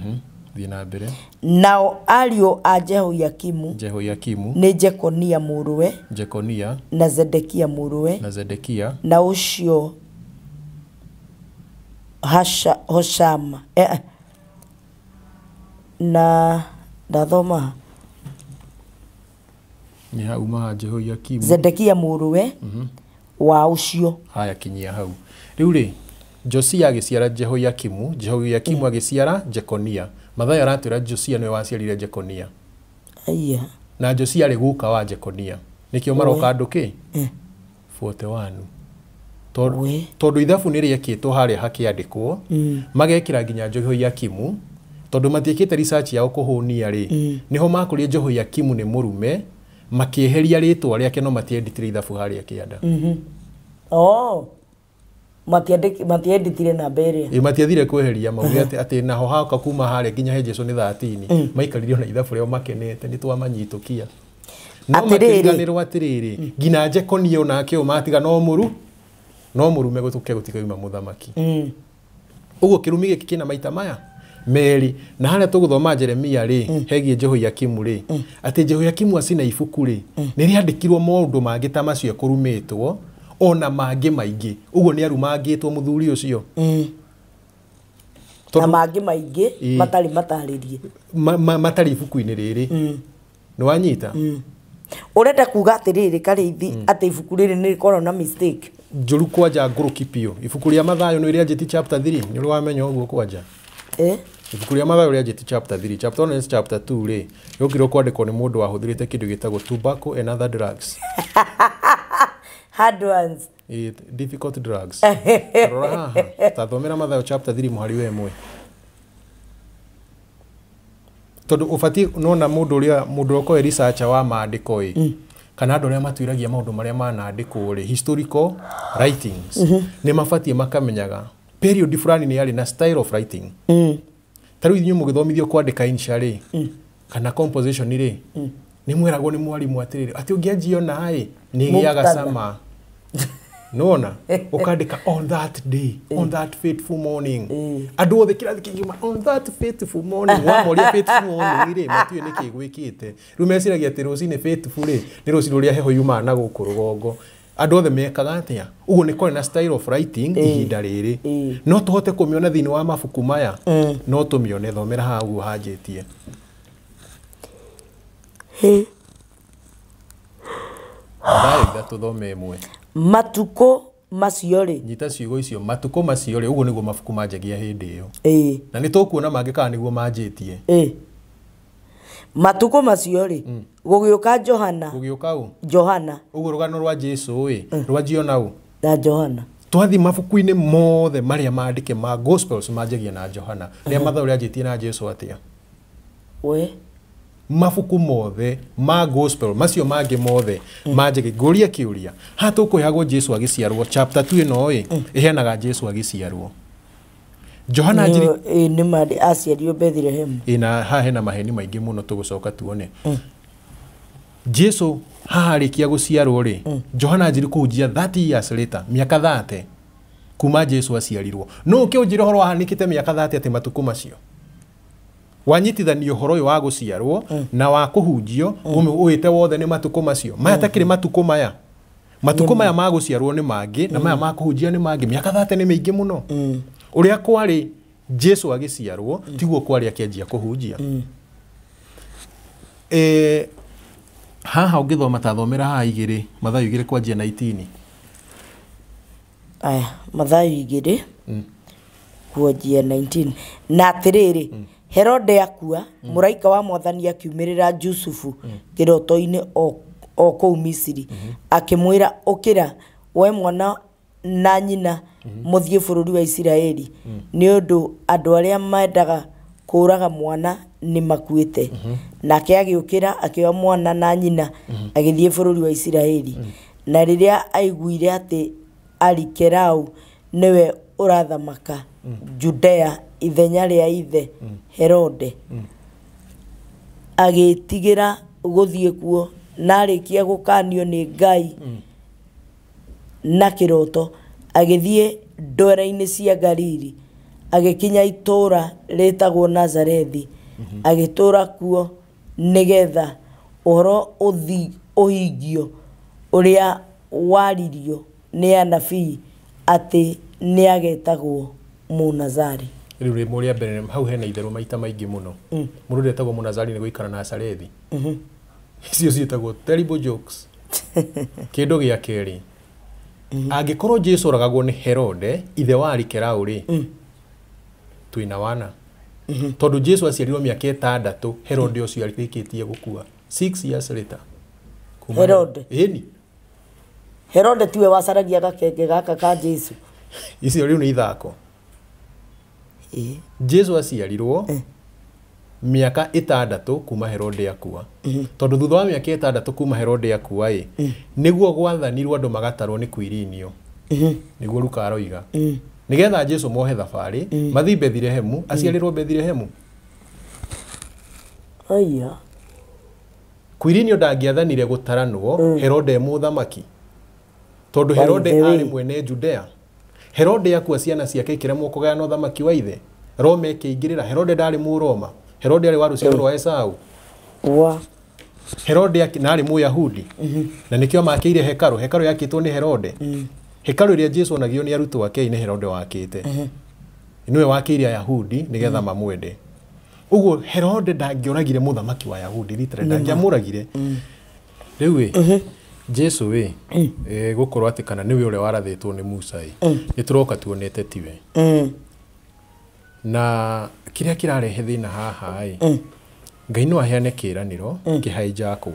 thiĩ na mbere. Nao ariũ a Jehoiakimu nĩ Jekonia mũrũwe na Zedekia mũrũwe na ũcio Hoshama na ndathoma ni hau maha Jehoiakimu Zedekia mũrũwe wa ũcio. Haya kinyia hau. Rĩu rĩ Josia agĩciara Jehoiakimu agĩciara Jekonia. Mathayo aratwĩra Josia nĩwe waciarire Jekonia. Aya. Na Josia arĩ guka wa Jekonia. Nĩkĩo maroka andũ kĩ? 41. Tondũ ithabu nĩ rĩekĩtwo harĩa hakĩandĩkwo magekĩra nginya Jehoiakimu tondũ matiĩkĩte research yao kũhũnia rĩ niho makũrĩa Jehoiakimu nĩ mũrume makĩeheria rĩtwa rĩake no matienditire ithabu harĩa kĩanda. Matienditire na mbere. Matiathire kweheria mauge atĩ naho haka kuma harĩa nginya he Jesũ nĩ 13 maikarire na ithabu rĩao makenete nĩ twamanyitũkia. No makĩriganĩrwo atĩrĩrĩ nginya Jekonia onake o matiga no mũrume gũtikauma mũthamaki. Ũguo kĩrumi gĩkĩ kĩna maita maya meri na harĩa tũgũthoma Jeremia rĩ hegie Jehoiakimu rĩ atĩ Jehoiakimu acina ibuku rĩ nĩ rĩandĩkirwo maũndũ mangĩ ta macio kũrumĩtwo ona mangĩ maingĩ. Ũguo nĩ arumangĩtwo mũthuri ũcio. Na mangĩ maingĩ matarĩ matarĩrie matarĩ ibuku-inĩ rĩrĩ. Nĩ wanyita? Ũrenda kuga atĩrĩrĩ Karĩithi atĩ ibuku rĩrĩ nĩ rĩkorwo na mistake. Njũru kwanja ngũrũki piũ. Ibuku rĩa Mathayo nĩ rĩanjĩtie chapter 3 nĩ wamenya ũguo kwanja. Ibuku rĩa Mathayo rĩanjĩtie chapter 3. Chapter 1 chapter 2 rĩ yũkirwo kwandĩkwo nĩ mũndũ wahũthĩrĩte kĩndũ gĩtagwo tobacco and other drugs. Hard ones. Difficult drugs. Rora haha tathomera Mathayo chapter 3 mũhari wa 1. Tondũ ũbatiĩ nona mũndũ ũrĩa researcher wa maandĩko ĩ kana andũ arĩa matuĩragia maũndũ marĩa manandĩkwo rĩ historical writings nĩ mabatiĩ makamenyaga period fulani nĩ yarĩ na style of writing. Tarĩu inyuĩ mũgĩthomithio kwandĩka insha rĩ kana composition rĩ nĩ mweragwo nĩ mwarimũ atĩrĩrĩ atĩ ũngĩanjia naĩ nĩ gĩaga cama. Nona ukandika on that day on that fateful morning andũ othe kĩrathi kĩngĩma on that fateful morning wamoria fateful morning rĩ matiũĩ nĩkĩ gwĩkĩte rĩu meciragia atĩ rũcinĩ fateful rĩ nĩ rũcinĩ rũrĩa heho yumaga na gũkũ rũgongo. Andũ othe mekaga atĩa ũguo nĩ kwarĩ na style of writing ihinda rĩrĩ no tũhote kũmĩona thĩinĩ wa mabuku maya no tũmĩone thomera haha ũguo hanjĩtie. Mathayo 3:1 Matuko macio rĩ nyita ciugo icio matuko macio rĩ ũguo nĩguo mabuku manjagia hĩndĩ ĩyo. Na nĩ tũkuona mangĩkaga nĩguo manjĩtie. Matuko macio rĩ gũgĩũka Johana ũguo rũgano rwa Jesũ ĩ rwanjio naũ na Johana. Twathi mabuku-inĩ mothe marĩa maandĩke ma gospels manjagia na Johana rĩa Mathayo rĩanjĩtie na Jesũ atĩa. Mabuku mothe ma gospel macio mangĩ mothe manjagia ngũria kĩũria ha tũkwĩhagwo Jesũ agĩciarwo chapter 2 ĩno ĩ ĩheanaga Jesũ agĩciarwo. Johana nĩ marĩ aciarirwo Bethlehem. Na haha hena maheni maingĩ mũno tũgũcoka tuone. Jesũ haha arĩkia gũciarwo rĩ Johana anjĩrĩ kũhunjia 30 years later miaka 30 kuma Jesũ aciarirwo. No ũkĩnjĩra ũhoro wahanĩkĩte miaka 30 atĩ matukũ macio wanyitithanio ũhoro ũyũ wa gũciarwo na wa kũhunjio ũĩte wothe nĩ matukũ macio maya takĩrĩ matukũ maya. Matukũ maya ma gũciarwo nĩ mangĩ na maya ma kũhunjia nĩ mangĩ. Miaka 30 nĩ mĩingĩ mũno. Ũrĩa kwarĩ Jesũ agĩciarwo tiguo kwarĩ akĩanjia kũhunjia. Haha ũngĩthoma tathomera haha 2 Mathayo 2 kwanjia 19. Mathayo 2 kwanjia 19 na atĩrĩrĩ Herode akua mũraika wa Mwathani akiumĩrĩra Jusufu kĩroto-inĩ o kũu Misiri akĩmwĩra ũkĩra we mwana na nyina mũthiĩ bũrũri wa Isiraeli nĩ ũndũ andũ arĩa mendaga kũraga mwana nĩ makuĩte. Nake agĩũkĩra akĩoya mwana na nyina agĩthiĩ bũrũri wa Isiraeli. Na rĩrĩa aiguire atĩ Arikerau nĩwe ũrathamaka Judea ithenya rĩa ithe Herode agĩtigĩra gũthiĩ kuo na arĩkia gũkanio nĩ Ngai na kĩroto agĩthiĩ ndwere-inĩ cia Galili agĩkinya itũũra rĩtagwo Nazarethi agitura kuo nigetha uhoro uhingio uria waririo ni anabii ati ni agetagwo Munazari. Riu ri muria mbere hau hena itheru maita maingi muno. Mundu ndetagwo Munazari ni guikara Nazarethi. Icio cietagwo terrible jokes. Kindu gia keri. Angikorwo Jesu oragagwo ni Herode ithe wa Arikelaũ ri. Twina wana. Tondu Jesu aciarirwo miaka 6 Herode ucio arikitie gukua 6 years later. Herode. Eni. Herode tiwe wacaragia gakenge gaka ka Jesu. Icio riu ni ithako. Jesu aciarirwo miaka 6 kuma Herode akua. Tondu thutha wa miaka 6 kuma Herode akua niguo gwathanirwo andu magatarwo ni Kwirinio. Niguo Luka aroiga. Nigetha Jesu mohe thabari mathi Bethlehemu aciarirwo Bethlehemu. Aya. Kwirinio ndangiathanire gutaranwo Herode muthamaki. Tondu Herode ari mwene Judea. Herode akua ciana ciake ikiremwo kugayana uthamaki wa ithe. Rome kiingirira. Herode ndari mu Roma. Herode ari wa ruciaro rwa Esau. Herode nari mu Yahudi. Na nikio makiire hekaru yakitwo ni Herode. Hekaru iria Jesu onagio ni arutwo ake ni Herode wakite. Niwe wakiire Yahudi nigetha mamwende. Uguo Herode ndangĩoragire muthamaki wa Yahudi litre ndangĩamũragire. Riu Jesu gukorwo ati kana niwe ure warathitwo ni Musa ni turoka tuonete tiwe. Na kiria kirarehe thina haha Ngai no aheane kiraniro kihijackwo.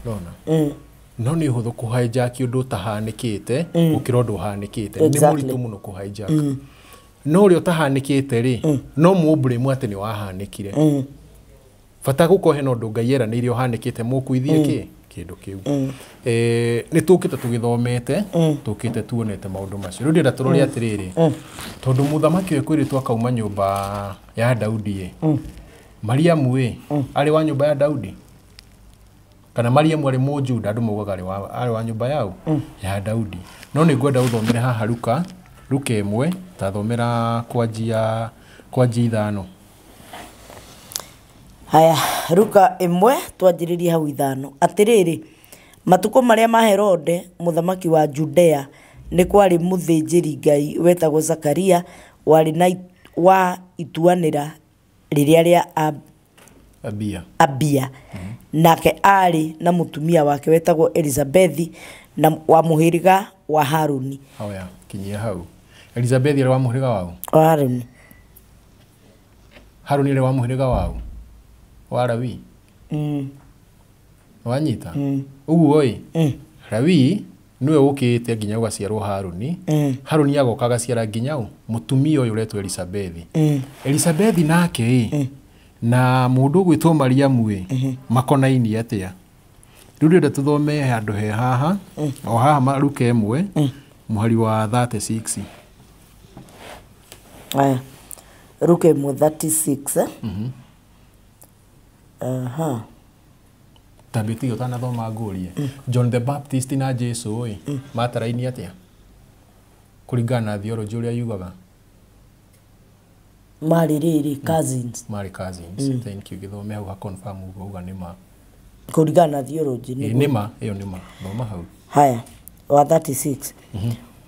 Nona. No ni huthu kuhijack undu utahanikite gukira undu uhanikite ni muritu muno kuhijack. No ri utahanikite ri no mublame ati ni wahanikire. Fata gukohe no undu Ngai era ni ri uhanikite mukuithie ki kindu kiu. Ni tukite tugithomete tukite tuonete maundu macio. Riu ndira turori atiriri tondu muthamaki we kwiritwo akauma nyumba ya Daudi Mariamu ari wa nyumba ya Daudi kana Mariamu ari mujuda andu mugaga ari wa nyumba yao ya Daudi. No ni ngwenda uthomere haha Luka 1 ta thomera kwanjia 5. Haya, Luka 1 twanjiririe hau 5. Atiriri matuko maria ma Herode muthamaki wa Judea ni kwari muthinjiri Ngai wetagwo Zakaria wari na wa ituanira riria ria Abia. Nake ari na mutumia wake wetagwo Elizabeth na wa muhiriga wa Haruni. Haya, kinyia hau. Elizabeth ari wa muhiriga wao? Haruni. Haruni ari wa muhiriga wao? Wa Lawi. Wanyita. Uguo Lawi niwe ukite nginya ugaciarwo Haruni. Haruni agoka agaciara nginya mutumia uyu uretwo Elizabeth. Elizabeth nake na mundu gwitwo Mariamu makonaini atia. Riu ndio tuthome handu he haha o haha Luka 1 muhari wa 36. Aya. Luka 1:36. Tabiti utana thoma ngurie. John the Baptist na Jesu mataraini atia kuringana theology uria yugaga mari cousins. Mari cousins. Thank you. Githome hau confirm uga nima kuringana theology nima iyo nima thoma hau. Haya wa 36.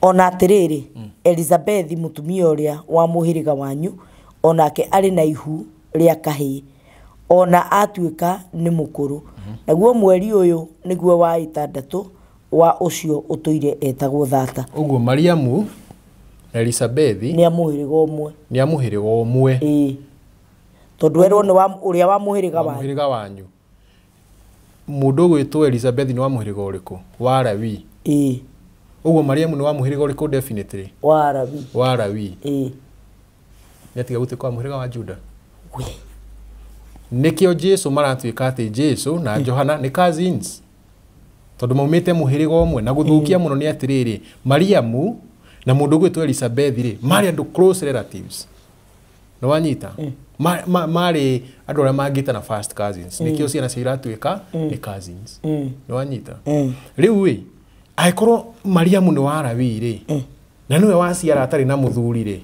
Ona atiriri Elizabeth mutumia uria wa muhiriga wanyu onake ari na ihu ria kahii ona atuika ni mukuru. Naguo mweri uyu niguo wa 6 wa ucio utuire etagwo thata. Uguo Mariamu Elizabeth ni amuhiriga umwe. Tondu erwo ni wa uria wa muhiriga wanyu. Mundu gwitwo Elizabeth ni wa muhiriga uriku? Wa Lawi. Uguo Mariamu ni wa muhiriga uriku definitely? Wa Lawi. Netiga guti kwa muhiriga wa Juda. Nikio Jesu maratuika ati Jesu na Johana ni cousins. Tondu maumite muhiriga umwe na guthukia muno ni atiriri Mariamu na mundu gwitwo Elizabeth mari andu close relatives. No wanyita? Mari andu aria mangita na first cousins. Nikio ciana cia iratuika ni cousins. No wanyita? Riu aikorwo Mariamu ni wa Lawi na niwe waciara atari na muthuri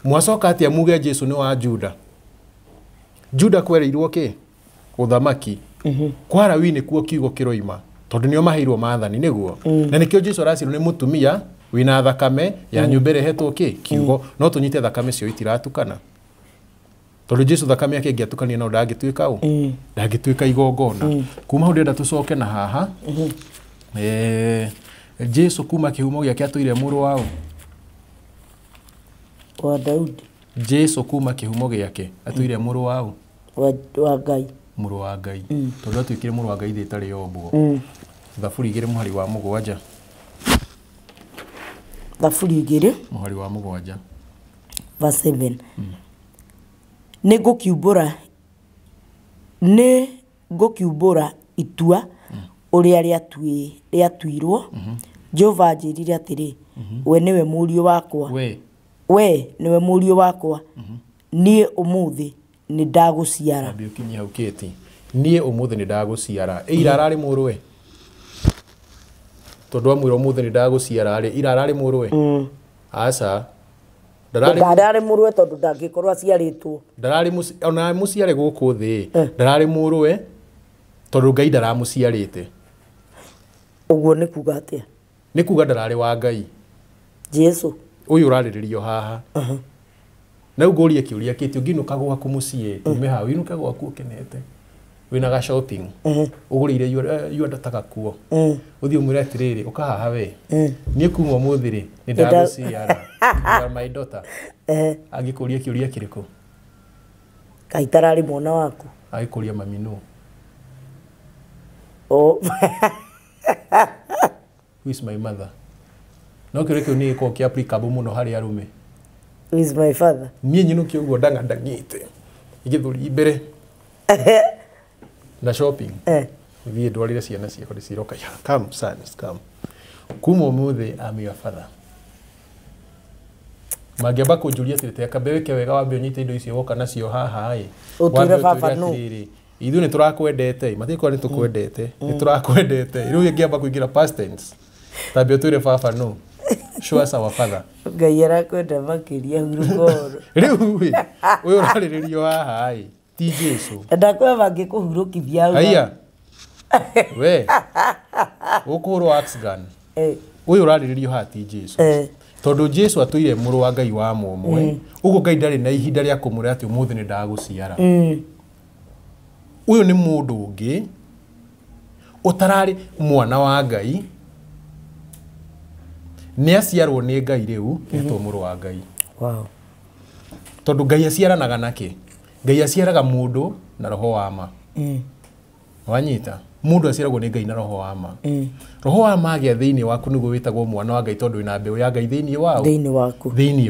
mwacoka atia muge Jesu ni wa Juda. Juda kwereirwo ki uthamaki kwara wi nikuo kiugo kiroima tondu nio maheirwo maathani niguo na nikio Jesu aracirwo ni mutumia wina thakame ya nyumba irehetwo ki kiugo no tunyite thakame cio itiratukana tondu Jesu thakame yake ngiatukania no ndangituika ndangituika igongona kuma hunde nda tucoke na haha Jesu kuma kihumo giake atuire muru wao wa Daudi. Jesu kuma kihumo giake atuire muru wao wa Ngai. Muru wa Ngai tondu atuikire muru wa Ngai thitari yobwo thaburi 2 muhari wa 7 thaburi 2 muhari wa 7 verse 7 nĩ ngũkiumbũra itua ũrĩa rĩatuirwo Jehova anjĩrire atĩrĩ we nĩwe mũriũ wakwa we nĩwe mũriũ wakwa niĩ ũmũthĩ nĩ ndagũciara biukinya hauketi niĩ ũmũthĩ nĩ ndagũciara ira ararĩ mũrũwe tondu amwĩra ũmũthĩ nĩ ndagũciara rĩ ira ararĩ mũrũwe aca ndararĩ mũrũwe tondu ndangĩkorwo aciarĩtwo ndararĩ ona mũciare gũkũ thĩ ndararĩ mũrũwe tondu Ngai ndaramũciarĩte ũguo nĩ kuga atĩa nĩ kuga ndararĩ wa Ngai Jesu ũyũ ũrarĩrĩrio haha na ũgorie kĩũria kĩtĩ ũnginuka gwaku mũciĩ tume ha winuka gwaku ũkenete wina ga shopping ũgũrĩire yuanda takakuo ũthiĩ ũmwĩre atĩrĩrĩ ũka haha we niĩ kuma ũmũthĩ rĩ nĩ ndagũciara my daughter agĩkũria kĩũria kĩrĩkũ Kaĩ tararĩ mwana waku agĩkũria mami no who is my mother no kĩũria kĩu nĩ gĩkoragwo kĩ applicable mũno harĩ arũme who is my father niĩ nyinũkia ũguo ndang'ite igĩthũri mbere na shopping thiĩ ndwarĩre ciana ciakwa ndĩciroka come sons come kuma ũmũthĩ I'm your father mangĩamba kũnjũria atĩrĩ kambĩ wĩke wega wambe ũnyite indo icio woka nacio haha ũtwĩre baba no ithuĩ nĩ tũrakwendete matikwa nĩ tũkwendete nĩ tũrakwendete rĩu ngĩamba kũingĩra past tense tambe ũtwĩre baba no show us our father Ngai arakwenda makĩria hurũkoro rĩu ũyũ ũrarĩrĩrio haha ti Jesu ndakwenda mangĩkũhurũkithia haiya we ũkũhũrwo axe gun ũyũ ũrarĩrĩrio haha ti Jesu tondu Jesu atuire mũrũ wa Ngai wa mũmwe ũguo Ngai ndarĩ na ihinda rĩa kũmũrĩa atĩ ũmũthĩ nĩ ndagũciara ũyũ nĩ mũndũ ũngĩ ũtararĩ mwana wa Ngai nĩ aciarwo nĩ Ngai rĩu etwo mũrũ wa Ngai wow tondu Ngai aciaranaga nake Ngai aciaraga mũndũ na roho wa ma wanyita mundu aciaragwo nĩ Ngai na roho wa ma roho wa ma agĩa thĩinĩ waku nĩguo wĩtagwo mwana wa Ngai tondu wĩna mbeũ ya Ngai thĩinĩ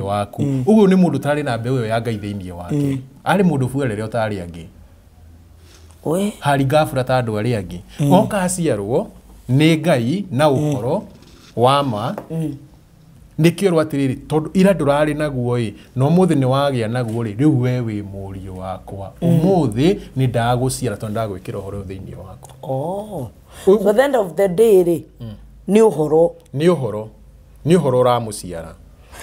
waku ũguo nĩ mũndũ tarĩ na mbeũ ya Ngai thĩinĩ wake arĩ mũndũ buere rĩo tarĩ angĩ hari gafura ta andũ arĩa angĩ oka aciarwo nĩ Ngai na ũhoro wa ma nikio rwa tiriri tondu ira ndurari naguo no muthi ni wagĩa naguo riu we wi mũriũ wakwa umuthi ni ndaguciara tondu ndagwikira horo thiini wako so at the end of the day ni uhoro uramuciara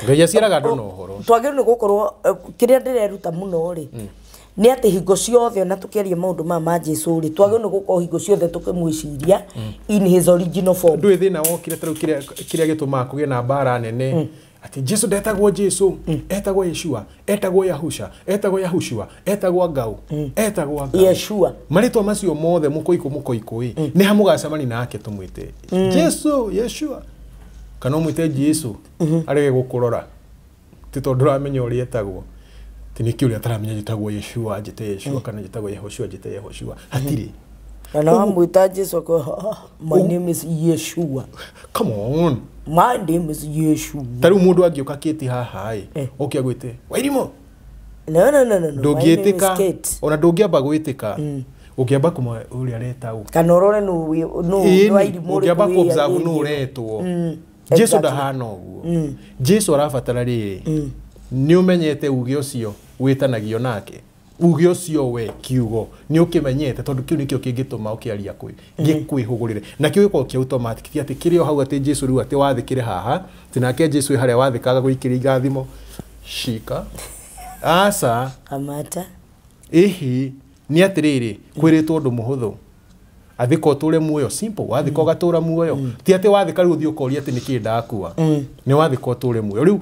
Ngai aciaraga andu no uhoro twagĩrĩirwo nĩ gũkorwo kĩrĩa ndĩreruta mũno ri ni ati hingo ciothe na tukiaria maundu ma Jesu ri twagĩrĩirwo nĩ gũkorwo hingo ciothe tukimwiciria in his original form ndũĩ thĩna wokire tarĩu kĩrĩa gĩtũmaga kũgĩe na mbara nene ati Jesu ndetagwo Jesu etagwo Yeshua etagwo Yahusha etagwo Yahushua etagwo Ngau etagwo Ngau Yeshua marĩtwa macio mothe mũkoiko nĩ hamũgacemani nake tũmwĩte Jesu Yeshua kana ũmwĩte Jesu arege gũkũrora ti tondu ũramenya ũrĩa etagwo ti nĩ kĩũria ataramenya njĩtagwo Yeshua njĩte Yeshua kana njĩtagwo Yahushua njĩte Yahushua hatirĩ na wamwĩta Jesu my name is Yeshua come on my name is Yeshua taru mundu angĩũka kĩti haha oke agwĩte Wairimu no ndũngĩtĩka ona ndũngĩamba gwĩtĩka ũngĩamba kuma ũrĩa aretagwo kana ũrore no Wairimu ũngĩamba kũobserve no ũretwo Jesu ndahana ũguo Jesu arabatara rĩrĩ nĩ ũmenyete uge ũcio wĩtanagio nake uge ũcio we kiugo nĩ ũkĩmenyete tondu kiu nĩkĩo kĩngĩtũma ũkĩaria gĩkwĩhũgũrĩre na kĩu gĩkorwo kĩ automatic ti atĩ kĩrĩ o hau atĩ Jesu rĩu atĩ wathĩkĩre haha tinake Jesu harĩa wathĩkaga gũikĩria irathimo shika aca amata Ehe ni atiriri kwiritwo ndu muhuthu athika uture muoyo simple wathika ugatura muoyo ti ati wathika riu thio koria ati niki ndakua ni wathika uture muoyo riu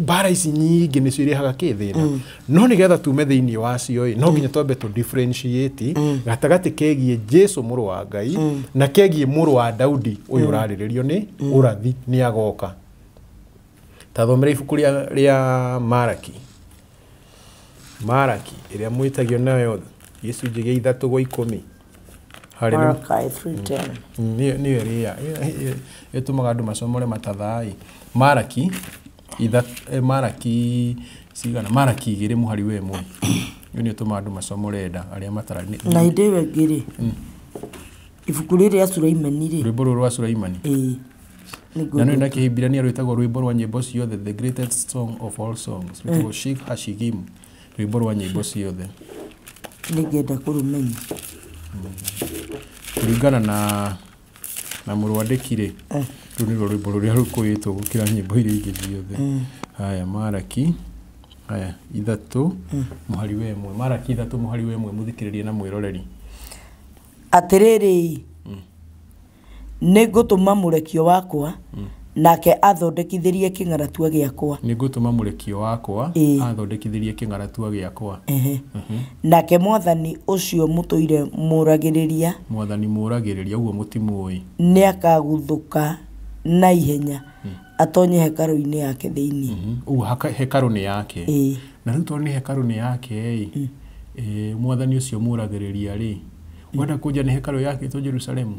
bara ici nyingi ni cio irehaga kithina no nigetha tume thiini wacio no nginya twambe tu differentiate gatagati kegie Jesu muru wa Ngai na kegie muru wa Daudi uyu urariririo ni urathi ni agoka tathomera ibuku ria Maraki iria mwitagio nayo gicunjĩ gĩa 3:10 Malachi 3:10 ni ria etumaga andu macomore matathai Maraki sigana Maraki 2 muhari we mwe ni etumaga andu macomore nda aria matara na idewe ngiri ibuku rĩrĩa Sulaimani rwĩmbo rwa Sulaimani na no na Kĩhibirania rwĩtagwo rwĩmbo rwa nyĩmbo ciothe the greatest song of all songs rwĩtagwo Shir Hashigim rwĩmbo rwa nyĩmbo ciothe nĩngenda kũrũmenya kũringana na mũrwandĩki-rĩ rũu nĩruo rwĩmbo rũrĩa rũkũĩtwo gũkĩra nyĩmbo iria ingĩ ciothe haya Maraki 3 muhari we mwe Maraki 3 muhari we mwe muthikĩrĩrie na mwĩroreri atĩrĩrĩ nĩngũtũma mũrekio wakwa nake athondekithirie kĩng'aratua gĩakwa nĩngũtũma mũrekio wakwa athondekithirie kĩng'aratua gĩakwa nake mwathani ũcio mũtũire mũragĩrĩria ũguo mũtimũĩ nĩakaguthũka na ihenya atonye hekarũ-inĩ yake thĩinĩ ũguo hekarũ nĩ yake na rĩu tondũ nĩ hekarũ nĩ yake mwathani ũcio mũragĩrĩria-rĩ wenda kũnja nĩ hekarũ yake to Jerusalemu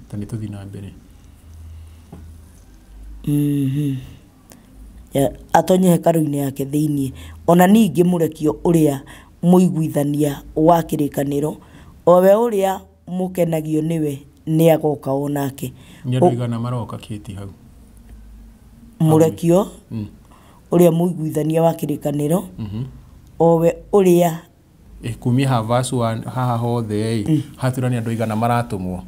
ta nĩ tũthi na mbere atonye hekarũ-inĩ yake thĩinĩ ona ningĩ mũrekio ũrĩa mũiguithania wa kĩrĩkanĩro owe ũrĩa mũkenagio nĩwe nĩ agoka onake nĩandũigana maroka kĩti hau mũrekio ũrĩa mũiguithania wa kĩrĩkanĩro owe ũrĩa kumia haha hothe hatura nĩ andũ igana maratũmwo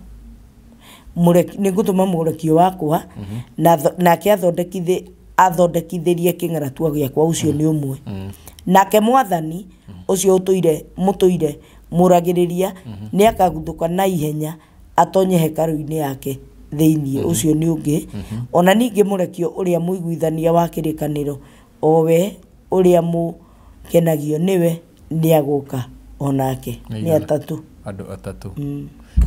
nĩngũtũma mũrekio wakwa nake athondekithirie kĩng'aratua gĩakwa ũcio nĩ ũmwe nake mwathani ũcio mũtũire mũragĩrĩria nĩ akaguthũka na ihenya atonye hekarũ-inĩ yake thĩinĩ ũcio nĩ ũngĩ ona ningĩ mũrekio ũrĩa mũiguithania wa kĩrĩkanĩro owe ũrĩa mũkenagio nĩwe nĩ agũka onake nĩ atatũ andũ atatũ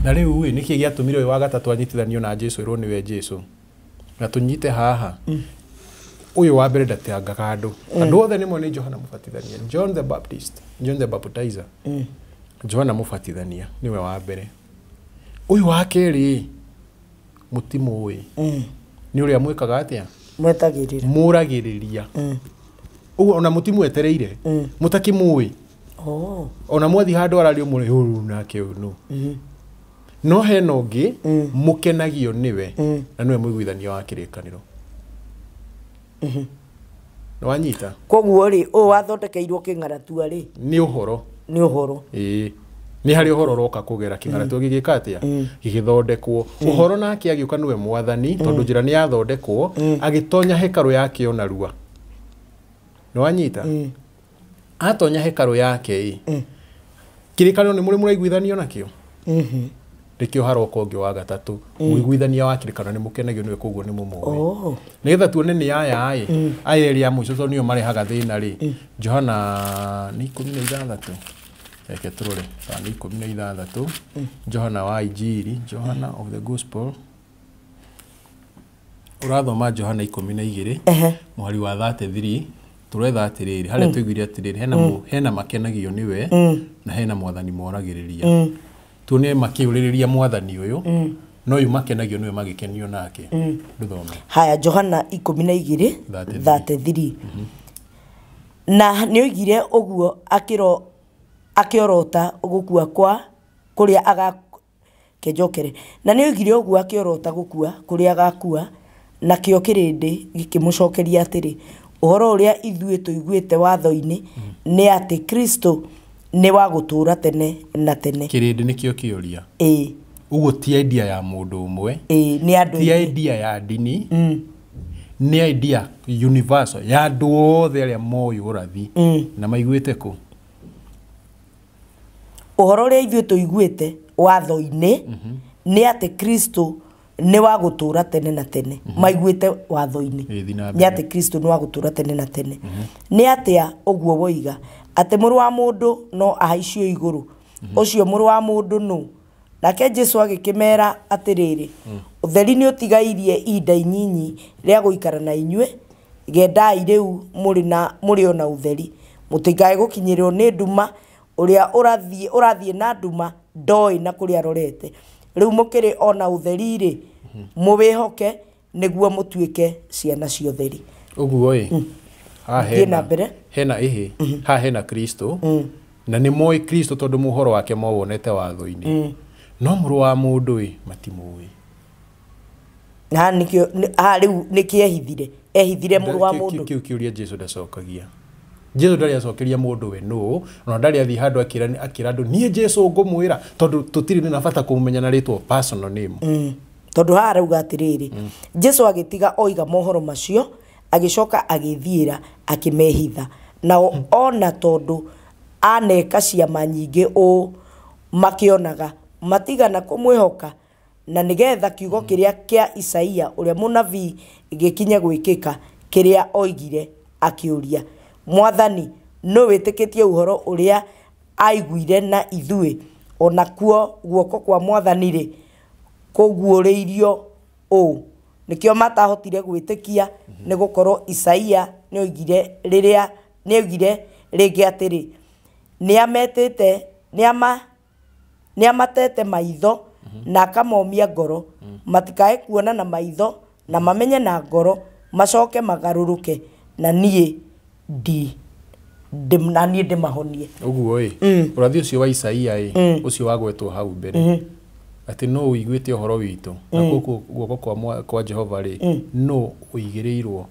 na rĩu nĩkĩ gĩatũmire ũyũ wa gatatũ anyitithanio na Jesu ĩrwo nĩwe Jesu na tũnyite haha ũyũ wa mbere ndateangaga andũ othe nĩmo nĩ Johana Mũbatithania John the Baptizer Johana Mũbatithania nĩwe wa mbere ũyũ wa kerĩ mũtimũĩ nĩ ũrĩa mwĩkaga atĩa mũragĩrĩria ũguo ona mũtimwetereire mũtakĩmũĩ ona mwathi handũ arario mũre ũru nake ũyũ no hena ũngĩ mũkenagio nĩwe na nĩwe mũiguithania wa kĩrĩkanĩro nĩ wanyita koguo-rĩ ũũ wathondekeirwo kĩng'aratua-rĩ nĩ ũhoro nĩ harĩ ũhoro roka kũgera kĩng'aratua gĩgĩka atĩa gĩgĩthondekwo ũhoro nake agĩũka nĩwe mwathani tondũ njĩra nĩ yathondekwo agĩtonya hekarũ yake o narua nĩ wanyita atonya hekarũ yake kĩrĩkanĩro nĩ mũrĩ mũraiguithanio nakĩo rĩkĩo haroka ũngĩ wa gatatũ mũiguithania wa kĩrĩkanĩro nĩ mũkenagio nĩwe koguo nĩ mũmoĩ nĩgetha tuone nĩ aya erĩ a mũico tondũ nĩo marehaga thĩna-rĩ Johana nĩ 16 reke tũrore nĩ 16 Johana wa Injiri Johana of the Gospel ũrathoma Johana 12 mũhari wa 33 turetha atĩrĩrĩ harĩa tũiguire atĩrĩrĩ hena makenagio nĩwe na hena mwathani moragĩrĩria tuone makĩũrĩrĩria mwathani ũyũ no uyu makenagio nĩwe magĩkenio nake ndũthome haya Johana 12:33 na nĩoigire ũguo akĩorota gũkua kwa kũrĩa kenjokere na nĩoigire ũguo akĩorota gũkua kũrĩa agakua nakĩo kĩrĩndĩ gĩkĩmũcokeria atĩrĩ ũhoro ũrĩa ithuĩ tũiguĩte watho-inĩ nĩ atĩ Kristo nĩ wa gũtũũra tene na tene kĩrĩndĩ nĩkĩo kĩũria ũguo ti idea ya mũndũ ũmwe nĩ andũ ti idea ya ndini nĩ idea universal ya andũ othe arĩa moĩ ũrathi na maiguĩte kũ uhoro ria ithuĩ tũiguĩte watho-inĩ nĩ atĩ Kristo nĩ wa gũtũra tene na tene. Maiguĩte watho-inĩ nĩ atĩ Kristo nĩ wa gũtũra tene na tene. Nĩ atĩa ũguo woiga atĩ mũrũ wa mũndũ no ahaicio igũrũ? Ũcio mũrũ wa mũndũ no. Nake Jesu agĩkĩmera atĩrĩrĩ, ũtheri nĩ ũtigairie ihinda inyinyi rĩa gũikara na inyuĩ, gendai rĩu mũrĩ ona ũtheri, mũtikae gũkinyĩrwo nĩ nduma. Ũrĩa ũrathiĩ na nduma ndoĩ na kũrĩa arorete. Rĩu mũkĩrĩ ona ũtheri-rĩ, mũwĩhoke nĩguo mũtuĩke ciana cia ũtheri. Ũguo hena ihe ha hena Kristo na nĩ moĩ Kristo tondũ mũhoro wake mawonete watho-inĩ. No mũrũ wa mũndũ matimũĩ. Rĩu nĩkĩehithire ehithire mũrũ wa mũndũ. Kĩu kĩũria Jesu ndacokagia. Jesu ndarĩ acokeria mũndũ we no, na ndarĩ athi handũ akĩra andũ niĩ Jesu ngũmwĩra tondũ tũtirĩ na bata kũmumenya na rĩtwa personal name. Tondũ haha rauga atĩrĩrĩ, Jesu agĩtiga oiga mohoro macio, agĩcoka agĩthiĩra akĩmehitha. Nao ona tondũ aneka ciama nyingĩ makĩonaga matigana kũmwĩhoka, na nĩgetha kiugo kĩrĩa kĩa Isaia ũrĩa mũnabii gĩkinye gwĩkĩka kĩrĩa oigire akĩũria, Mwathani no wĩtĩkĩtie ũhoro ũrĩa aiguire na ithuĩ, ona kuo guoko kwa Mwathani-rĩ kũguũrĩirio ũũ. Nĩkĩo matahotire gwĩtĩkia nĩ gũkorwo Isaia nĩoigire rĩngĩ atĩrĩ, nĩamatete maitho na akamomia ngoro, matikae kuona na maitho na mamenye na ngoro, macoke magarũrũke na niĩ ndĩmahonie. Ũguo ũrathi ũcio wa Isaia ũcio wagwetwo hau mbere atĩ no ũiguĩte ũhoro witũ na guoko kwa Jehova no ũigĩrĩirwo.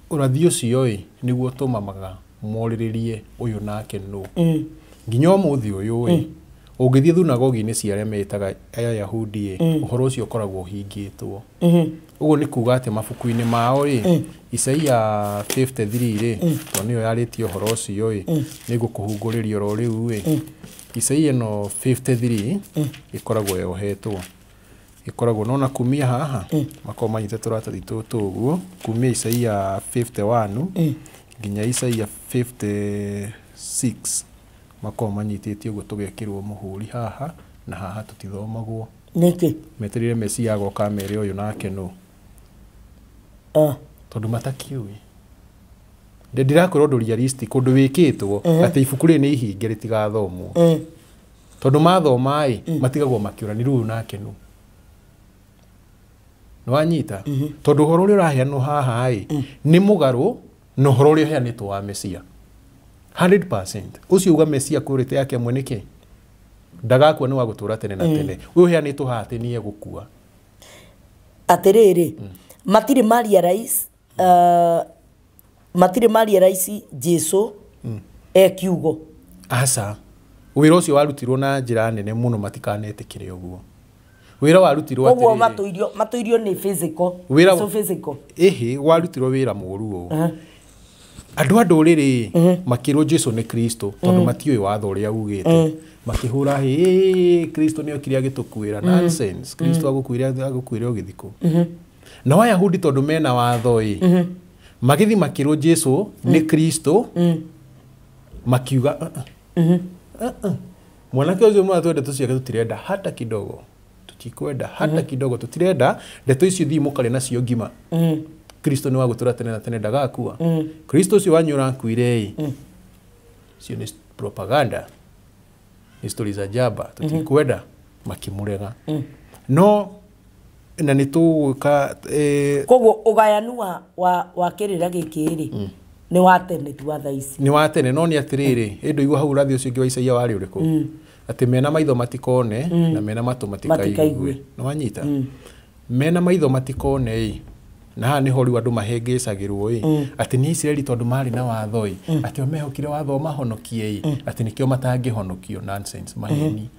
Ũrathi ũcio nĩguo tũmamaga morĩrĩrie ũyũ nake no. Nginya ũmũthĩ ũyũ ũngĩthiĩ thunagogi-inĩ cia arĩa metaga Ayahudi ũhoro ũcio ũkoragwo ũhingĩtwo. Ũguo nĩ kuuga atĩ mabuku-inĩ mao Isaia 53 to nĩyo yarĩtie ũhoro ũcio nĩ gũkũhungũrĩria oro rĩu Isaia no 53 ĩkoragwo yohetwo. Ĩkoragwo nona kumia haha makorwo manyite tũratathi tũtũ ũguo kumia Isaia 51 nginya Isaia 56 makorwo manyitĩtie ũguo tũgekĩrwo mũhũri haha na haha tũtithomagwo. Nĩkĩ? Meterire Mesia agoka mere ũyũ nake no. Tondũ matakiũĩ. Ndĩrakorwo ũndũ realistic kũndũ wĩkĩtwo atĩ ibuku rĩrĩ nĩ ihinge rĩtigathomwo. Tondũ mathoma matigagwo makĩũra nĩ rĩu nake no. Nĩwanyita? Tondũ ũhoro ũrĩa ũraheanwo haha nĩ mũgarũ na ũhoro ũrĩa ũheanĩtwo wa Mesia. 100%. Ucio uga Mesia kũrĩte yake mwe nĩkĩ? Ndagakua nĩ wa gũtũra tene na tene. Ũyũ ũheanĩtwo haha atĩ nĩ egũkua. Atĩrĩrĩ, matirĩ maria raisi Jesu kiugo. Aca. Wĩra ũcio warutirwo na njĩra nene mũno matikanetĩkĩre ũguo. Wĩra warutirwo atĩrĩrĩ. Ũguo matuirio nĩ physical. So physical. Warutirwo wĩra mũru ũũ. Andũ a ndũrĩrĩ makĩrwo Jesu nĩ Kristo tondũ matiũĩ watho ũrĩa ugĩte. Makĩhũra Kristo nĩ okire agĩtũkuĩra. Nonsense. Kristo agũkuĩra ũgĩthikũ. Na Ayahudi tondũ mena watho magĩthi makĩrwo Jesu nĩ Kristo makiuga mwanake ũcio mwatwenda tũciake tũtirenda hata kidogo. Tutikwenda hata kidogo, tutirenda ndeto icio thiĩ mũkare nacio ngima. Kristo nĩ wa gũtũra tene na tene ndagakua. Kristo ũcio wanyu ũrakuire cio nĩ propaganda, nĩ stories za jaba, tutikwenda makĩmũrega. No na nĩ tũgũka koguo ũgayanu wa kĩrĩra gĩkĩ nĩ wa tene tu wa thaici. Nĩ wa tene no nĩ atĩrĩrĩ ĩndũ igua hau rathi ũcio ũngĩ wa Isaia warĩ ũrĩkũ? Atĩ mena maitho matikone na mena matũ matikaigue. Nĩ wanyita? Mena maitho matikone na haha nĩho rĩu andũ mahĩngĩcagĩrwo atĩ nĩ Isiraeli tondũ marĩ na watho atĩ o mehokire watho mahonokie atĩ nĩkĩo matangĩhonokio. Nonsense, maheni.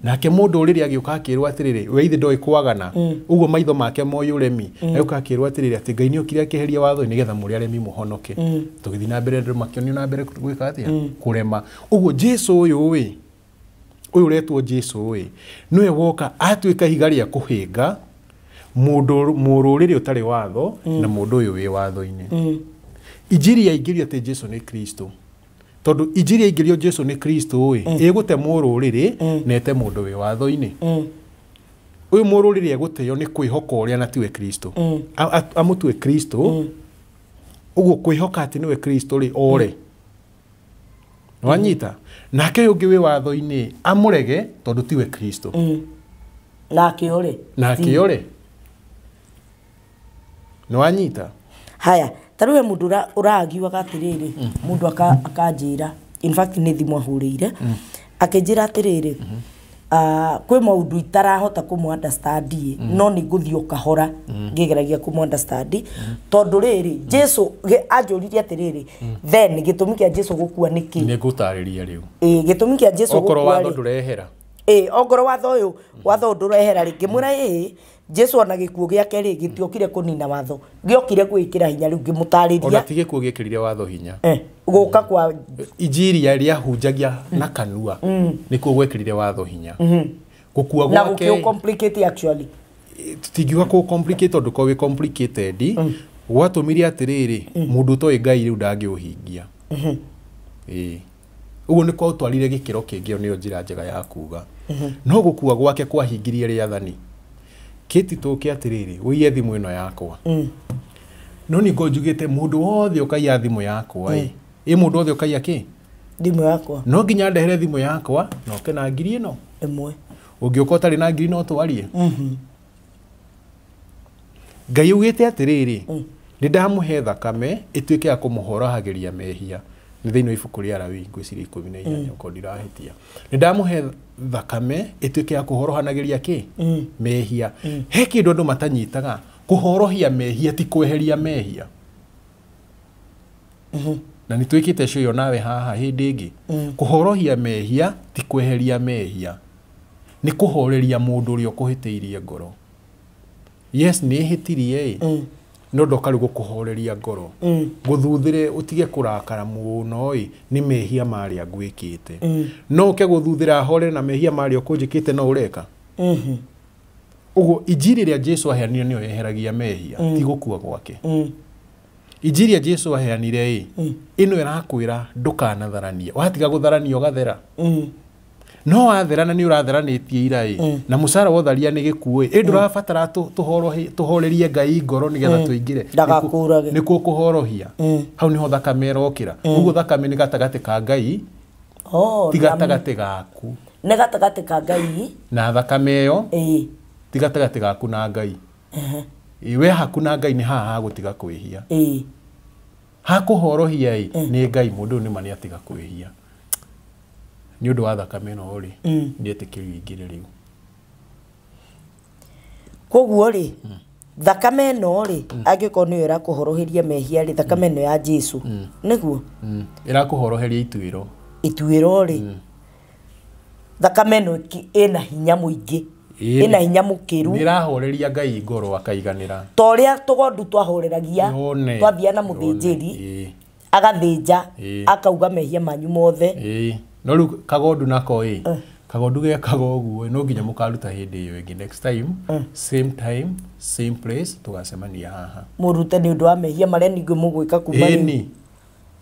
nake mundu uriri agioka akirwa atiriri we ithe ndoi kwagana uguo maitho make moyo uremi agioka akirwa atiriri ati Ngai ni okire akiheria watho nigetha muri aremi muhonoke tugithi na mbere ndu makionio na mbere gwika atia kurema uguo Jesu uyu we uyu retwo Jesu we niwe woka atuika higa ria kuhinga mundu mururiri utari watho na mundu uyu wi watho-ini injiri ya ingirio ati Jesu ni Kristo tondu injiri ya ingirio Jesu ni Kristo we igute mururiri nete mundu wi watho-ini uyu mururiri eguteo ni kwihoka uria na tiwe Kristo amutwe Kristo uguo kwihoka ati niwe Kristo ri ore wanyita nake ungi wi watho-ini amurege tondu tiwe Kristo nake ore wanyita haya taruwe mundu uragiwa gatiriri mundu akanjira in fact ni thimu ahurire akinjira atiriri kwi maundu itarahota kumu understand no ni nguthio kahora ngigeragia kumu understand tondu riri Jesu anjuririe atiriri then gitumi kia Jesu gukua niki ni ngutariria riu gitumi kia Jesu gukua okoro watho ndurehera ongoro watho ndurehera ringi mwira Jesu ona gikuo giake ri gitiokire kunina watho giokire gwikira hinya riu ngimutariria ona tige kuo giekirire watho hinya guka kwa injiri ya ria hunjagia na kanua nikuo gwekirire watho hinya gukua gwake na gukio complicate actually tigiwa ko complicate tondu ko we complicated gwatumiria atiriri mundu toi Ngai riu ndangiuhingia uguo ni kwa utwarire gikiro kingi niyo njira njega ya kuga no gukua gwake kwahingirie riathani kiti tuke atiriri uiye thimu ino yakwa no ni ngojugite mundu wothe ukaiya thimu yakwa mundu wothe ukaiya ki thimu yakwa no nginya ndehere thimu yakwa no ke na ngiri ino imwe ungioka utari na ngiri no twarie Ngai ugite atiriri ni ndamuhe thakame ituike ya kumuhorohagiria mehia ni thiini ibuku ria Lawi ngwiciria 14 uko ndirahitia ni ndamuhe thakame ituike ya kuhorohanagiria ki mehia he kindu andu matanyitaga kuhorohia mehia ti kweheria mehia na ni twikite cio nawe haha hindi ingi kuhorohia mehia ti kweheria mehia ni kuhoreria mundu uri ukuhitiirie ngoro yes ni hitirie no ndokari gukuhoreria ngoro guthuthire utige kurakara muno ni mehia mari angwikite no ke guthuthira hore na mehia mari okunjikite no ureka ugo injiri ria Jesu aheanire niyo yeheragia mehia ti gukua gwake injiri ya Jesu aheanire ino irakwira ndukanatharania watiga gutharania ugathera no watherana ni uratheranitie ira na musara wotharia ni gikuo ndurabatara tuhorerie Ngai ngoro nigetha tuingire ndagakurage nikuo kuhorohia hau niho thakame irokira uguo thakame ni gatagati ka Ngai ti gatagati gaku ni gatagati ka Ngai na thakame iyo ti gatagati gaku na Ngai iwe haku na Ngai ni haha gutiga kwihia hakuhorohia ni Ngai mundu ni mani atiga kwihia ni undu wa thakame no ri ndietikirio ingire riu koguo ri thakame no ri angiko ni irakuhoroheria mehia ri thakame no ya Jesu niguo irakuhoroheria ituiro ri thakame no ina hinya muingi ina hinya mukiru irahoreria Ngai ngoro akaiganira toria tugondu twahoreragia twathia na muthinjiri agathinja akauga mehia manyu mothe no ru kagondu nako kagondu ge kagoguo no nginya mukaruta hindi iyo ingi next time same place tugacemania haha murute ni undu wa mehia maria ningu mugwika kuma ni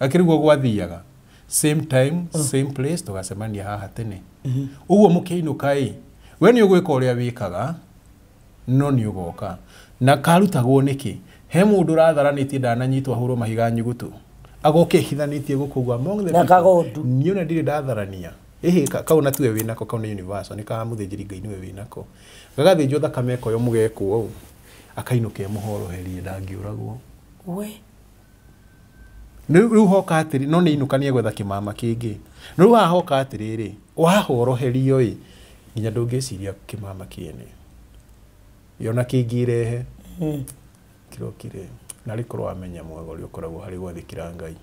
akiriguo gwathiaga same time same place tugacemania haha tene uguo mukiinuka we ni ugwika uria wikaga no ni ugoka na karutagwo niki he mundu ratharanitie ndananyitwa hurwo mahiga nyugutu agoke hithanitie gukugwa mong na kagondu niona ndire ndatharania kauna tuwe winako kauna universe ni ka muthinjiri Ngai niwe winako gagathinjwo thakame koyo mugekwo akainuke muhoroherie ndangiuragwo we riu hoka atiri no ni inukanie gwetha kimama kingi riu hoka atiriri wahoroherio nginya ndungiciria kimama kiene yona kingirehe kirokire nari korwa amenya mwego ri ukoragwo hari gwathikira Ngai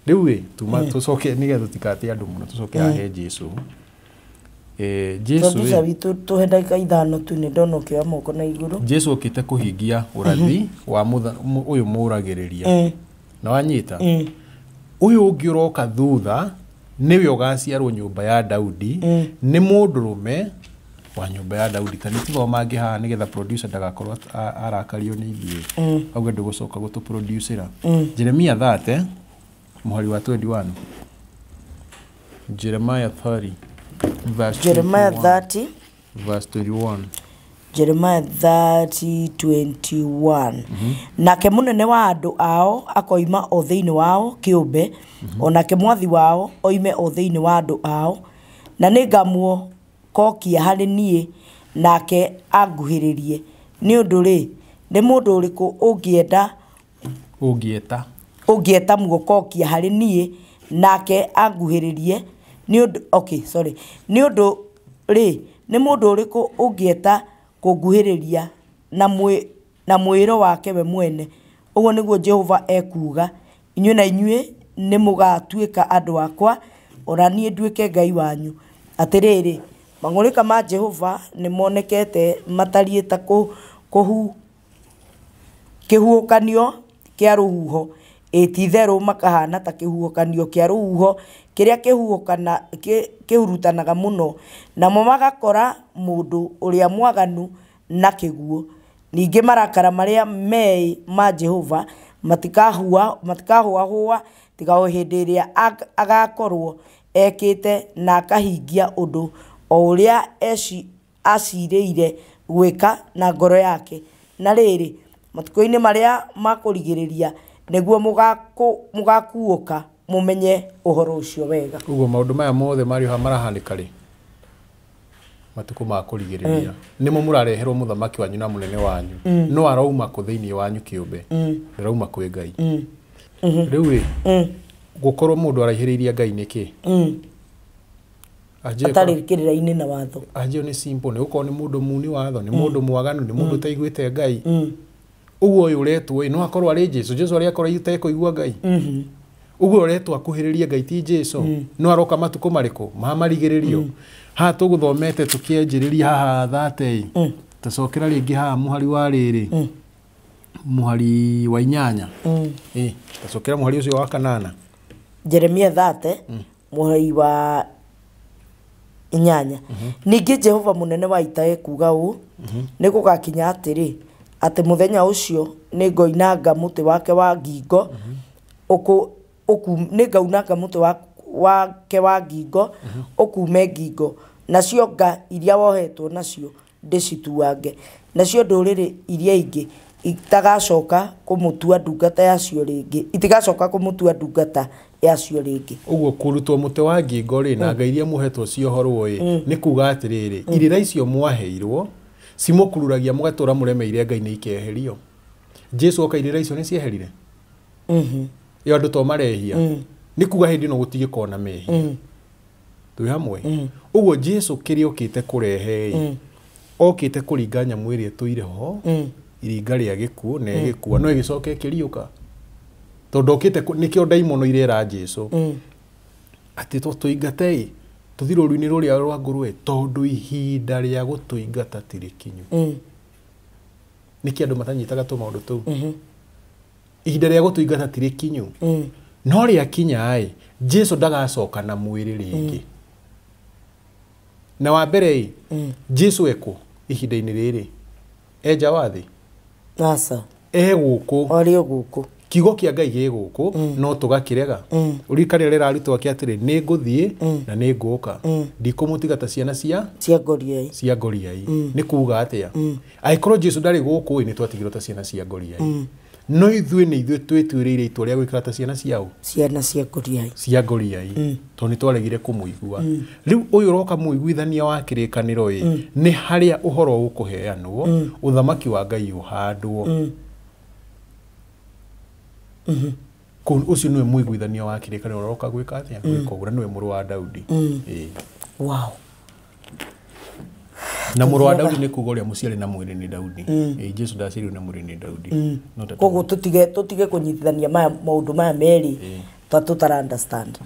riu tuma tucoke nigetha tutikate andu muno tucoke ahe Jesu Jesu vitu tuhenda kaithano tu ni ndono kya moko na iguru. Jesu okite kuhingia urathi wa uyu muragiriria. Na wanyita. Uyu ungiroka thutha niwe ugaciarwo nyumba ya Daudi ni mundurume wa nyumba ya Daudi. Tani tuthoma ngiha nigetha producer ndagakorwo arakario ni ithie. Auga ndugucoka gutu producera. Jeremia 30 muhari wa 21. Jeremiah 30 verse 21. Jeremiah 30:21. Nake munene wa andu ao akoima o thiini wao kiumbe, onake mwathi wao oime o thiini wa andu ao, na ningamuo kokia hari nie nake anguhiririe. Ni undu ri ni mundu uriku ungieta muokokia hari nie nake anguhiririe. Ni undu ni undu ri ni mundu uriku ungieta kunguhiriria na mwiro wake we mwene. Uguo niguo Jehova ekuga. Inyuĩ na inyuĩ ni mugatuĩka andu akwa, ora niĩ nduĩke Ngai wanyu. Atiriri mang'ũrĩka ma Jehova ni monekete matariĩ ta kĩhuhũkanio kĩa rũhuho. Ti-itherũ makahana ta kĩhuhũkanio kĩa rũhuho kĩrĩa kĩhurutanaga mũno, namo magakora mũndũ ũrĩa mwaganu na kĩguũ. Ningĩ marakara marĩa mei ma Jehova matikahũahũa tiga o hĩndĩ ĩrĩa agakorwo ekĩte na akahingia ũndũ o ũrĩa acirĩire gwĩka na ngoro yake. Na rĩrĩ matukũ-inĩ marĩa makũrigĩrĩria nĩguo mũgakuũka mumenye uhoro ucio wega. Uguo maundu maya mothe mariho marahanika ri matuko ma kurigiriria nimo murareherwo muthamaki wanyu na munene wanyu no arauma ku thiini wanyu kiumbe arauma kwi Ngai. Riu ri gukorwo mundu araihiriria Ngai niki atarikirira-ini na watho. Ajio ni simple, ni uko ni mundu muni watho, ni mundu mwaganu, ni mundu taiguite Ngai. Uguo uyu uretwo no akorwo ari Jesu ari akorwo itekoigua Ngai. Uguo uretwo akuhiriria Ngai ti Jesu. No aroka matuko mariko mamarigiririo. Ha tuguthomete tukienjiriria haha 30. Tacokera ringi haha muhari wa riri. Muhari wa 8. Tacokera muhari ucio wa 8. Jeremia 30 muhari wa 8. Ningi Jehova munene wa ita ekuga u ni gugakinya atiri ati muthenya ucio ni ngoinanga muti wake wa ngingo ningaunanga muti wake wa ngingo ukume ngingo, nacio nga iria wohetwo nacio ndicituange, nacio nduriri iria ingi itagacoka kumutua ndungata yacio ringi, itigacoka kumutua ndungata yacio ringi. Uguo kurutwo muti wa ngingo ri na nga iria muhetwo ciohorwo ni kuga atiriri irira icio mwaheirwo simukururagia mugatura muremeire Ngai ni ikeherio. Jesu okairira icio ni cieherire. Yo andu to marehia ni kuga hindi no gutigiko na mehia. Twi hamwe. Uguo Jesu kiri okite kurehe okite kuringanya mwiri tuire ho iringa ria gikuo na gikuo no igicoke kiriuka tondu okite nikio daimono irera Jesu ati tuingate tuthiroru-ini ruria rwa ngurwe tondu ihinda ria gutuingata tirikinyu. Niki andu matanyitaga tu maundu tu ihinda ria gutuingata tirikinyu. No ria kinya Jesu ndagacoka na mwiri ringi. Na wa mbere Jesu eko ihinda-ini riri eja wathi asa guku ari guku kigo kia Ngai gi guku no tugakirega urikari rira rito akiatire ni nguthie na ni nguka ndikumutigata ciana cia ngoriai ni kuga atia aikorwo Jesu ndari guku ni twatigirwo ta ciana cia ngoriai no ithuĩ twĩtuĩrĩire itua rĩa gwĩkĩra ta ciana cia ngoriai to nĩ twaregire kũmũigua. Rĩu ũyũ ũroka mũiguithania wa kĩrĩkanĩro nĩ harĩa ũhoro ũkũheanwo ũthamaki wa Ngai ũhandwo. Ũcio nĩwe mũiguithania wa kĩrĩkanĩro ũroka gwĩka atĩa gwĩka ũguo, nĩwe mũrũ wa Daudi. Wow. Na mũrũ wa Daudi nĩ kuga ũrĩa mũciari na mwĩrĩ nĩ Daudi. Jesu ndaciarirwo na mwĩrĩ nĩ Daudi. Koguo tutige kunyitithania maundu maya meri tutara understand.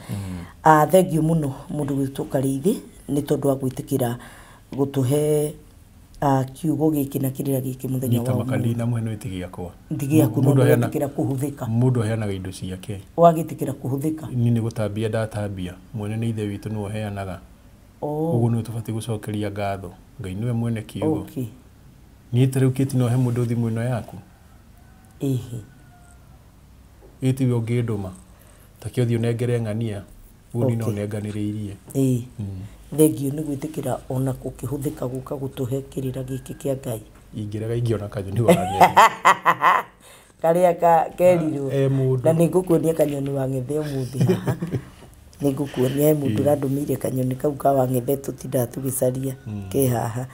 Thank you muno mundu witũ Karithi nĩ tondũ wa gwĩtĩkĩra gũtũhe kiugo gĩkĩ na kĩrĩa gĩkĩ mũthenya wa ũmũthĩ. Na mwene wĩtĩgĩakwa. Ndigĩaku no gwĩtĩkĩra kũhũthĩka. Mũndũ aheanaga indo ciake. Wagĩtĩkĩra kũhũthĩka. Niĩ nĩ gũtambia ndatambia. Mwene nĩ ithe witũ nĩwe ũheanaga. Ũguo nĩwe tũbatiĩ gũcokeria ngatho. Ngai nĩwe mwene kiugo. Niĩ ta rĩu kĩti no he mũndũ thimũ ĩno yaku. Ĩti we ũngĩndũma. Ta kĩ ũthiĩ ũnengere ng'ania. Ũguo no nenganĩrĩirie. Thengio nĩ gwĩtĩkĩra ona gũkĩhũthĩka gũka gũtũhe kĩrĩra gĩkĩ kĩa Ngai. Ingĩrega ingĩona kanyoni wa ng'ethe. Karĩa kerirwo. Na nĩ ngũkuonia kanyoni wa ng'ethe ũmũthĩ haha. Nĩ ngũkuonia mũndũ ũrandũmĩire kanyoni kau ka wa ng'ethe tũtindaga tũgĩcaria ke haha.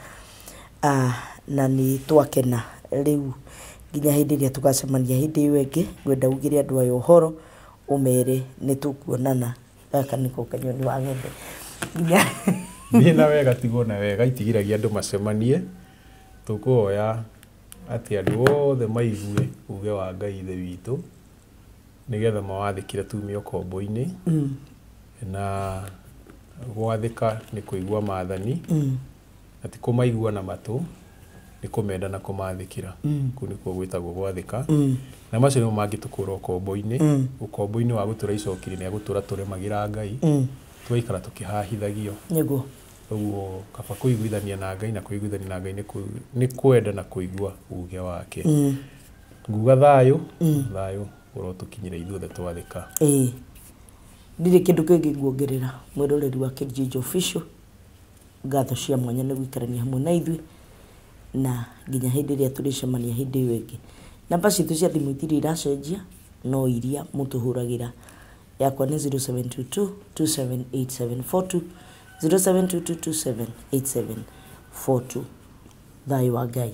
Na nĩ twakena rĩu nginya hĩndĩ ĩrĩa tũgacemania hĩndĩ ĩyo ĩngĩ, ngwenda ugĩre andũ aya ũhoro ũmere nĩ tũkuonana. Gaka nĩko kanyoni wa ng'ethe. Niĩ na wega tigwo na wega itigiragia andũ macemanie. Tũkũhoya atĩ andũ othe maigue uge wa Ngai ithe witũ nĩgetha mawathĩkĩre tume ũkombo-inĩ. Na gwathĩka nĩ kũigua maathani. Atĩ kũmaigua na matũ nĩ kũmenda na kũmathĩkĩra. Kũu nĩkuo gwĩtagwo gwathĩka. Na macio nĩmo mangĩtũkũra ũkombo-inĩ. Ũkombo-inĩ wa gũtũra icokiri nĩ agũtũra tũremagĩra Ngai. Tũgaikara tũkĩhahithagio. Nĩguo. Ũguo kaba kũiguithania na Ngai, na kũiguithania na Ngai nĩ kwenda na kũigua uge wake. Nguga thayũ, thayũ ũrotũkinyĩra ithuothe twathĩka. Ndirĩ kĩndũ kĩngĩ nguongerera mwĩroreri wa Kĩrĩnjinjo Official. Ngatho cia mwanya nĩ gũikarania hamwe na ithuĩ na nginya hĩndĩ ĩrĩa tũrĩcemania hĩndĩ ĩyo ĩngĩ. Namba citũ cia thimũ itirĩ iracenjia, no iria mũtũhũragĩra. Yakwa nĩ 0722 278742, 0722 278742. Thayũ wa Ngai.